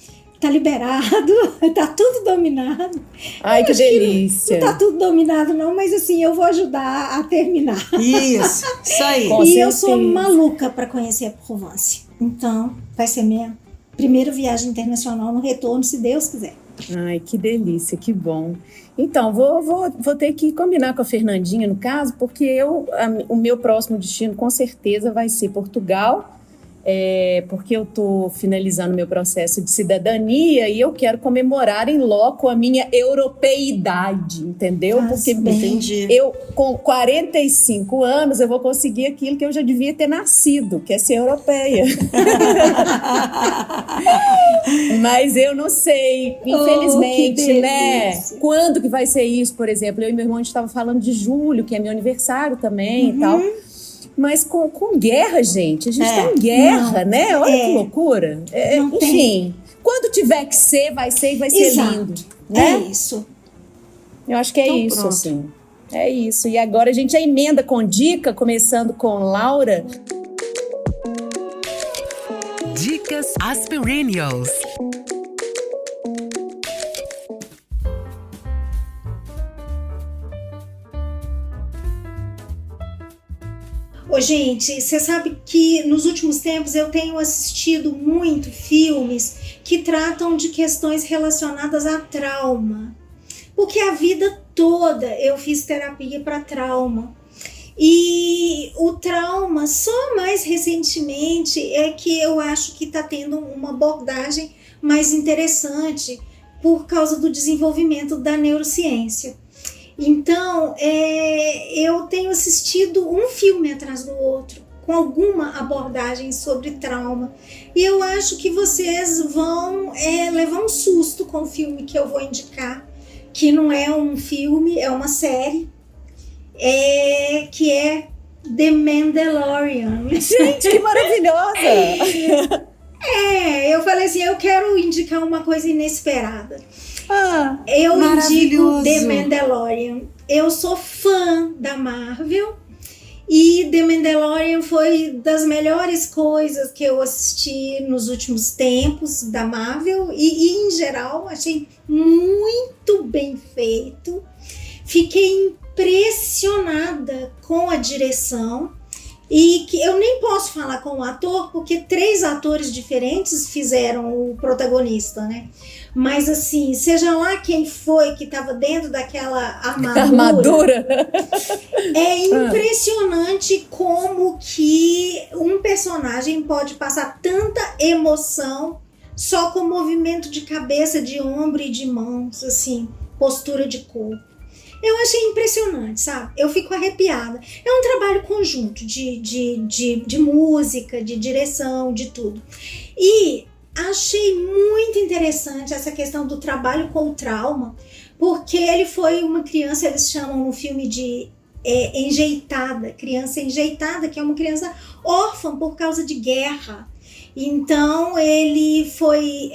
tá liberado, tá tudo dominado. Ai, que delícia. Não tá tudo dominado não, mas assim, eu vou ajudar a terminar. Isso aí. Com E certeza. eu sou maluca para conhecer a Provence. Então, vai ser minha primeira viagem internacional no retorno, se Deus quiser. Ai, que delícia, que bom. Então, vou ter que combinar com a Fernandinha, no caso, porque o meu próximo destino, com certeza, vai ser Portugal, porque eu estou finalizando meu processo de cidadania e eu quero comemorar em loco a minha europeidade, entendeu? Porque entendi. eu, com 45 anos, eu vou conseguir aquilo que eu já devia ter nascido, que é ser europeia. Mas eu não sei, infelizmente, né? Quando que vai ser isso, por exemplo? Eu e meu irmão, a gente estava falando de julho, que é meu aniversário também e tal. Mas com guerra, gente, a gente tá em guerra, né? Olha que loucura. Enfim, quando tiver que ser, vai ser e vai ser lindo. Né? É isso. Eu acho que é isso, pronto. assim. É isso. E agora a gente já emenda com dica, começando com Laura. Dicas Aspirinios. Ô, gente, você sabe que nos últimos tempos eu tenho assistido muito filmes que tratam de questões relacionadas a trauma. Porque a vida toda eu fiz terapia para trauma. E o trauma, só mais recentemente, é que eu acho que está tendo uma abordagem mais interessante por causa do desenvolvimento da neurociência. Então, eu tenho assistido um filme atrás do outro, com alguma abordagem sobre trauma. E eu acho que vocês vão levar um susto com o filme que eu vou indicar, que não é um filme, é uma série, que é The Mandalorian. Gente, que maravilhosa! Eu falei assim, eu quero indicar uma coisa inesperada. Eu indico maravilhoso. The Mandalorian. Eu sou fã da Marvel e The Mandalorian foi das melhores coisas que eu assisti nos últimos tempos da Marvel e em geral achei muito bem feito. Fiquei impressionada com a direção. E que eu nem posso falar com o ator, porque 3 atores diferentes fizeram o protagonista, né? Mas assim, seja lá quem foi que estava dentro daquela armadura. É impressionante como que um personagem pode passar tanta emoção só com movimento de cabeça, de ombro e de mãos, assim, postura de corpo. Eu achei impressionante, sabe? Eu fico arrepiada. É um trabalho conjunto de música, de direção, de tudo. E achei muito interessante essa questão do trabalho com o trauma, porque ele foi uma criança, eles chamam no filme de enjeitada, criança enjeitada, que é uma criança órfã por causa de guerra. Então ele foi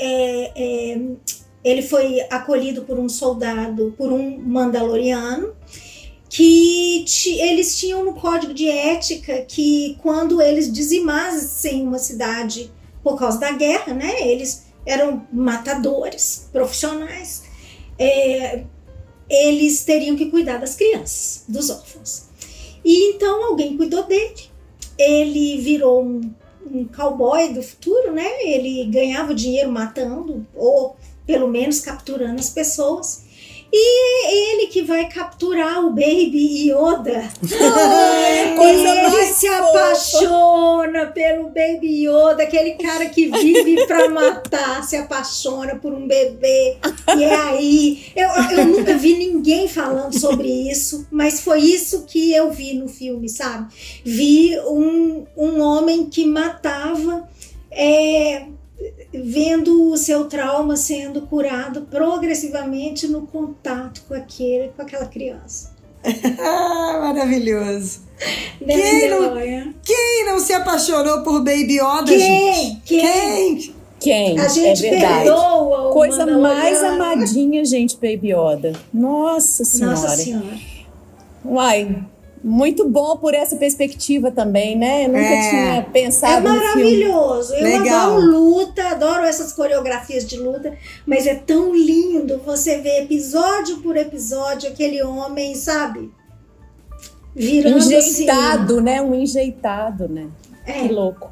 acolhido por um soldado, por um mandaloriano, que eles tinham no código de ética que quando eles dizimassem uma cidade por causa da guerra, né, eles eram matadores profissionais, eles teriam que cuidar das crianças, dos órfãos. E então alguém cuidou dele, ele virou um cowboy do futuro, né, ele ganhava dinheiro matando, ou pelo menos capturando as pessoas. E é ele que vai capturar o Baby Yoda. Ele se apaixona pelo Baby Yoda, aquele cara que vive pra matar, se apaixona por um bebê. E é aí, eu nunca vi ninguém falando sobre isso, mas foi isso que eu vi no filme, sabe? Vi um homem que matava, vendo o seu trauma sendo curado progressivamente no contato com aquela criança. Maravilhoso. Quem não se apaixonou por Baby Yoda, gente? Quem? A gente perdoa o coisa mais Mandaloriano. amadinha, gente, Baby Yoda. Nossa Senhora. Uai, muito bom por essa perspectiva também, né? Eu nunca tinha pensado no filme. É maravilhoso. Eu Legal. adoro luta, adoro essas coreografias de luta, mas é tão lindo você ver episódio por episódio aquele homem, sabe? Virando Enjeitado, assim. né? Um enjeitado, né? Que louco.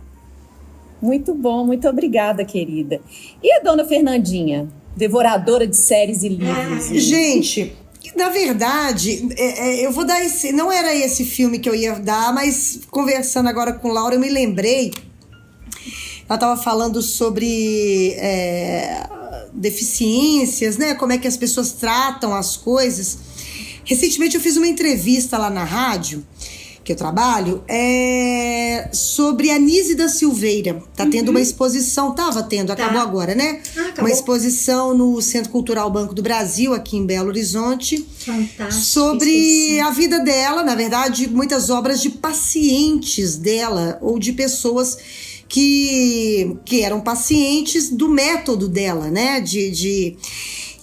Muito bom, muito obrigada, querida. E a dona Fernandinha? Devoradora de séries e livros. Gente, na verdade, eu vou dar esse... Não era esse filme que eu ia dar, mas conversando agora com Laura, eu me lembrei. Ela estava falando sobre deficiências, né? Como é que as pessoas tratam as coisas. Recentemente eu fiz uma entrevista lá na rádio, que eu trabalho, sobre a Nise da Silveira. Tá tendo uma exposição, tava tendo, acabou agora, né? Acabou. Uma exposição no Centro Cultural Banco do Brasil, aqui em Belo Horizonte. Fantástico. Sobre a vida dela, na verdade, muitas obras de pacientes dela, ou de pessoas que eram pacientes do método dela, né?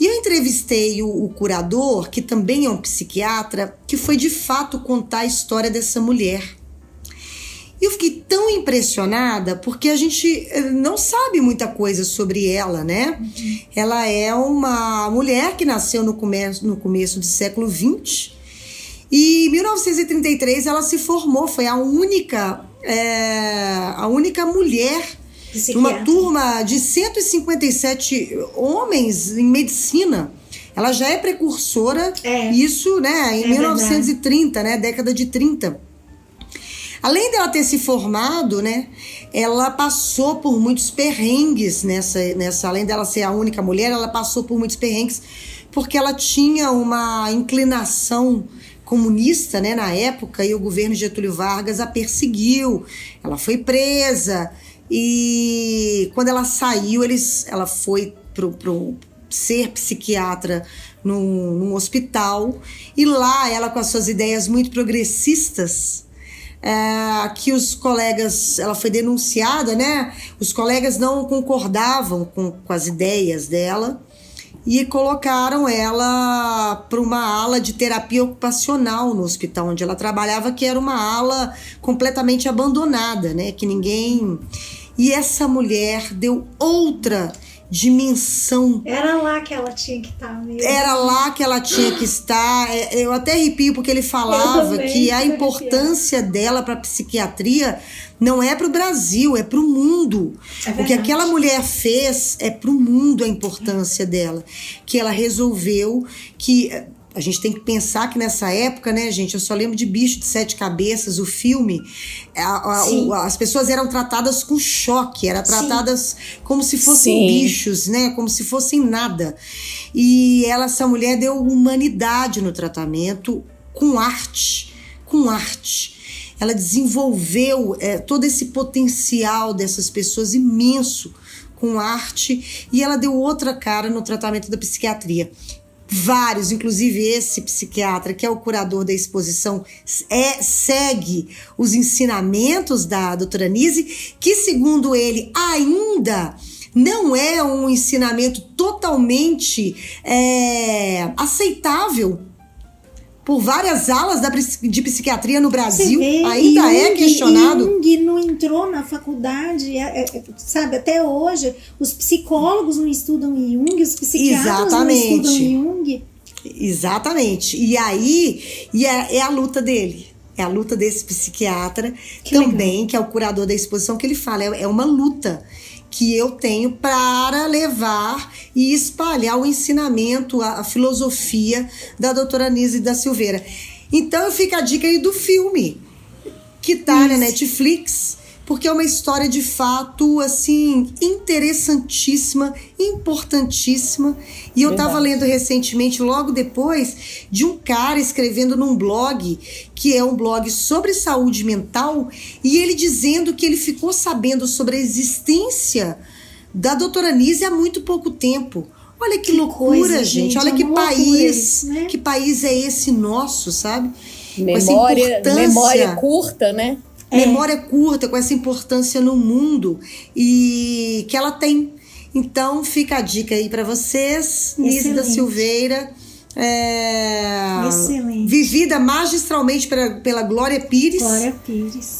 E eu entrevistei o curador, que também é um psiquiatra, que foi de fato contar a história dessa mulher. E eu fiquei tão impressionada, porque a gente não sabe muita coisa sobre ela, né? Ela é uma mulher que nasceu no começo do século XX, e em 1933 ela se formou, foi a única mulher, uma turma de 157 homens em medicina. Ela já é precursora, isso, né, em 1930, né, década de 30. Além dela ter se formado, né, ela passou por muitos perrengues além dela ser a única mulher, ela passou por muitos perrengues porque ela tinha uma inclinação comunista, né, na época, e o governo Getúlio Vargas a perseguiu. Ela foi presa. E quando ela saiu, ela foi pro ser psiquiatra num hospital, e lá ela, com as suas ideias muito progressistas, que os colegas, ela foi denunciada, né? Os colegas não concordavam com as ideias dela e colocaram ela para uma ala de terapia ocupacional no hospital onde ela trabalhava, que era uma ala completamente abandonada, né? Que ninguém... E essa mulher deu outra dimensão. Era lá que ela tinha que estar mesmo. Era lá que ela tinha que estar. Eu até arrepio porque ele falava que a importância dela para a psiquiatria não é para o Brasil, é para o mundo. O que aquela mulher fez é para o mundo, a importância dela. Que ela resolveu que... A gente tem que pensar que nessa época, né, gente, eu só lembro de Bicho de Sete Cabeças, o filme, as pessoas eram tratadas com choque, eram tratadas como se fossem bichos, né, como se fossem nada. E essa mulher deu humanidade no tratamento com arte. Ela desenvolveu todo esse potencial dessas pessoas imenso com arte, e ela deu outra cara no tratamento da psiquiatria. vários, inclusive esse psiquiatra, que é o curador da exposição, segue os ensinamentos da doutora Nise, que, segundo ele, ainda não é um ensinamento totalmente aceitável por várias alas de psiquiatria no Brasil. Ainda é questionado. Jung não entrou na faculdade, sabe? Até hoje, os psicólogos não estudam Jung, os psiquiatras não estudam Jung. Exatamente. E aí, é a luta dele. É a luta desse psiquiatra também, que é o curador da exposição, que ele fala. É uma luta que eu tenho para levar e espalhar o ensinamento, a filosofia da doutora Nise da Silveira. Então fica a dica aí do filme, que tá na Netflix, porque é uma história de fato, assim, interessantíssima, importantíssima. E eu tava lendo recentemente, logo depois, de um cara escrevendo num blog, que é um blog sobre saúde mental, e ele dizendo que ele ficou sabendo sobre a existência da doutora Nise há muito pouco tempo. Olha que loucura, coisa, gente. Olha que país, né? Que país é esse nosso, sabe? Memória curta, né? Memória curta, com essa importância no mundo e que ela tem. Então fica a dica aí para vocês, Nise da Silveira, vivida magistralmente pela Glória Pires.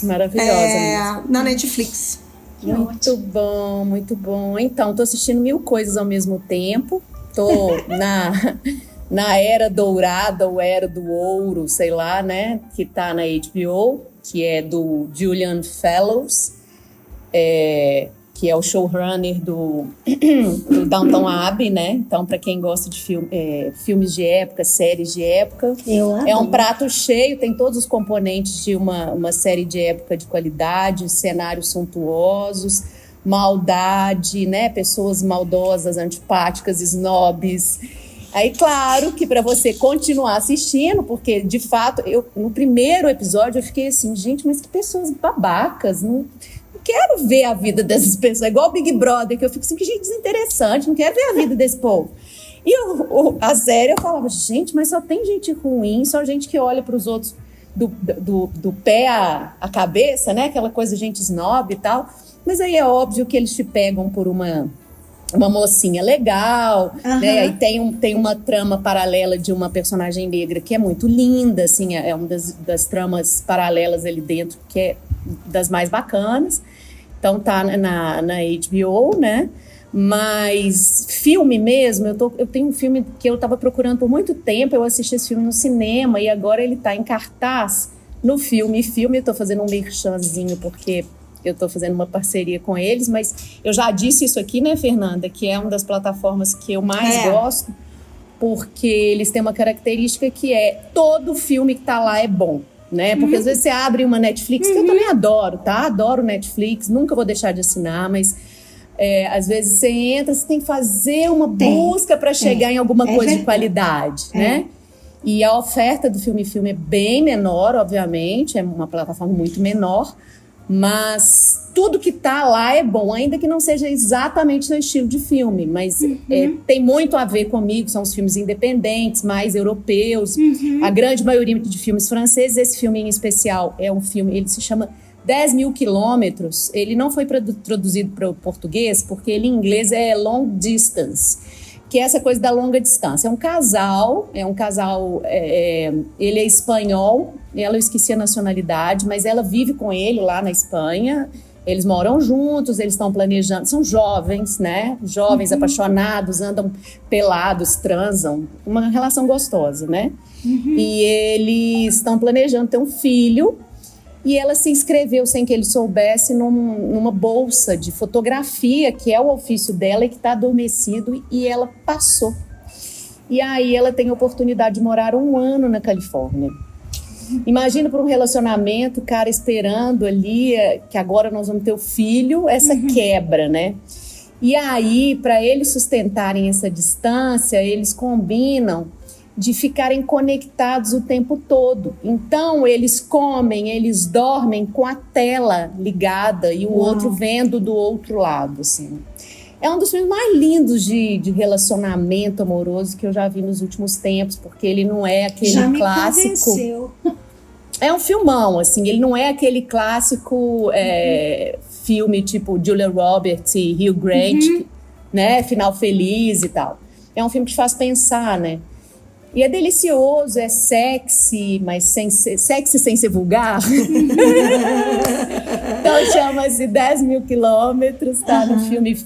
Maravilhosa. Na Netflix. Muito bom, muito bom. Então, tô assistindo 1000 coisas ao mesmo tempo. Tô na era dourada, ou era do ouro, sei lá, né? Que tá na HBO, que é do Julian Fellows, que é o showrunner do Downton Abbey, né? Então, para quem gosta de filmes de época, séries de época, é um prato cheio, tem todos os componentes de uma série de época de qualidade, cenários suntuosos, maldade, né? Pessoas maldosas, antipáticas, snobs. Aí, claro que para você continuar assistindo, porque, de fato, no primeiro episódio eu fiquei assim, gente, mas que pessoas babacas, não quero ver a vida dessas pessoas, é igual o Big Brother, que eu fico assim, que gente desinteressante, não quero ver a vida desse povo. E a série eu falava, gente, mas só tem gente ruim, só gente que olha para os outros do pé à cabeça, né? Aquela coisa, gente snob e tal. Mas aí é óbvio que eles te pegam por uma mocinha legal, né? Aí tem uma trama paralela de uma personagem negra que é muito linda, assim, é uma das tramas paralelas ali dentro, que é das mais bacanas. Então tá na HBO, né? Mas filme mesmo, eu tenho um filme que eu tava procurando por muito tempo, eu assisti esse filme no cinema e agora ele tá em cartaz no Filme, eu tô fazendo um merchanzinho porque eu estou fazendo uma parceria com eles, mas eu já disse isso aqui, né, Fernanda, que é uma das plataformas que eu mais gosto, porque eles têm uma característica que todo filme que tá lá é bom, né? Porque às vezes você abre uma Netflix, que eu também adoro, tá? Adoro Netflix, nunca vou deixar de assinar, mas às vezes você entra, você tem que fazer uma busca para chegar em alguma coisa de qualidade, né? E a oferta do Filme é bem menor, obviamente, é uma plataforma muito menor, mas tudo que tá lá é bom, ainda que não seja exatamente seu estilo de filme, mas tem muito a ver comigo, são os filmes independentes, mais europeus, a grande maioria de filmes franceses. Esse filme em especial é um filme, ele se chama 10.000 quilômetros, ele não foi traduzido para o português, porque ele em inglês é long distance, que é essa coisa da longa distância. É um casal, ele é espanhol, ela eu esqueci a nacionalidade, mas ela vive com ele lá na Espanha, eles moram juntos, eles estão planejando, são jovens, né? Jovens, apaixonados, andam pelados, transam, uma relação gostosa, né? E eles estão planejando ter um filho, e ela se inscreveu sem que ele soubesse numa bolsa de fotografia, que é o ofício dela e que está adormecido, e ela passou. E aí ela tem a oportunidade de morar 1 ano na Califórnia. Imagina para um relacionamento, o cara esperando ali, que agora nós vamos ter o filho, essa quebra, né? E aí, para eles sustentarem essa distância, eles combinam de ficarem conectados o tempo todo. Então, eles comem, eles dormem com a tela ligada e o outro vendo do outro lado, assim. É um dos filmes mais lindos de relacionamento amoroso que eu já vi nos últimos tempos, porque ele não é aquele Já me clássico. convenceu. É um filmão, assim, ele não é aquele clássico filme tipo Julia Roberts e Hugh Grant, né? Final feliz e tal. É um filme que te faz pensar, né? E é delicioso, é sexy, mas sexy sem ser vulgar. Então chama-se 10 mil quilômetros, tá? No Filme.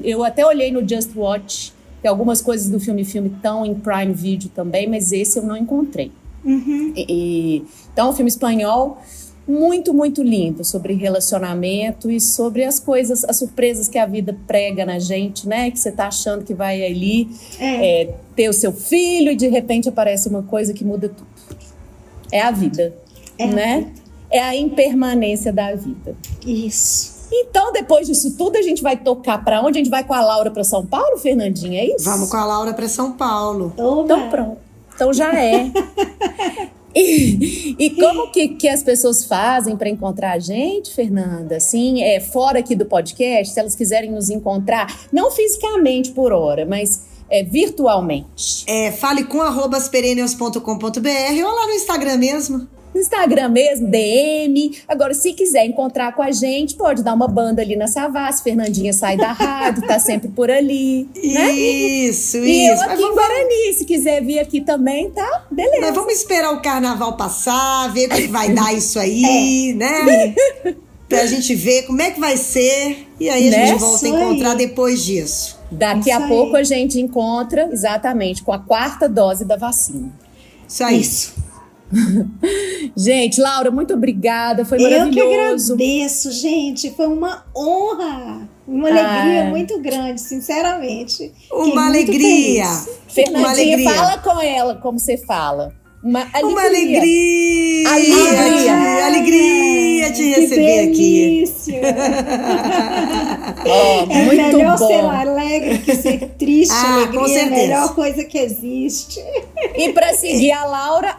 Eu até olhei no Just Watch, que algumas coisas do Filme estão em Prime Video também, mas esse eu não encontrei. Então, um filme espanhol muito, muito lindo, sobre relacionamento e sobre as coisas, as surpresas que a vida prega na gente, né? Que você tá achando que vai ali ter o seu filho e de repente aparece uma coisa que muda tudo. É a vida, né? É a impermanência da vida. Isso. Então, depois disso tudo, a gente vai tocar pra onde? A gente vai com a Laura pra São Paulo, Fernandinha, é isso? Vamos com a Laura pra São Paulo. Oba. Então, pronto. Então, já é. E como que as pessoas fazem para encontrar a gente, Fernanda? Assim, fora aqui do podcast, se elas quiserem nos encontrar, não fisicamente por hora, mas virtualmente. Fale com @asperennials.com.br ou lá no Instagram mesmo. No Instagram mesmo, DM. Agora, se quiser encontrar com a gente, pode dar uma banda ali na Savassi. Fernandinha sai da rádio, tá sempre por ali, né? Isso. E eu aqui em Guarani, se quiser vir aqui também, tá? Beleza. Mas vamos esperar o carnaval passar, ver o que vai dar isso aí, né? Pra gente ver como é que vai ser. E aí a gente volta a encontrar depois disso. Daqui a pouco a gente encontra, exatamente, com a 4ª dose da vacina. Isso aí. Isso. Gente, Laura, muito obrigada, foi maravilhoso. Eu que agradeço, gente, foi uma honra, uma alegria muito grande, sinceramente. Uma alegria. Fernandinha, fala com ela como você fala. Uma alegria. Alegria de receber aqui. É muito melhor bom. ser alegre que ser triste. Alegria com certeza. É a melhor coisa que existe. E para seguir a Laura,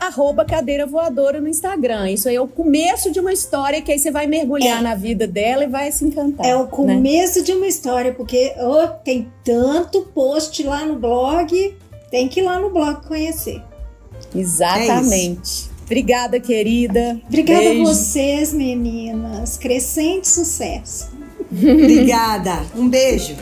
@cadeira voadora no Instagram. Isso aí é o começo de uma história que aí você vai mergulhar na vida dela e vai se encantar. É o começo de uma história, porque tem tanto post lá no blog, tem que ir lá no blog conhecer. Exatamente. Obrigada, querida. Obrigada Beijo. a vocês, meninas. Crescente sucesso. Obrigada. Um beijo.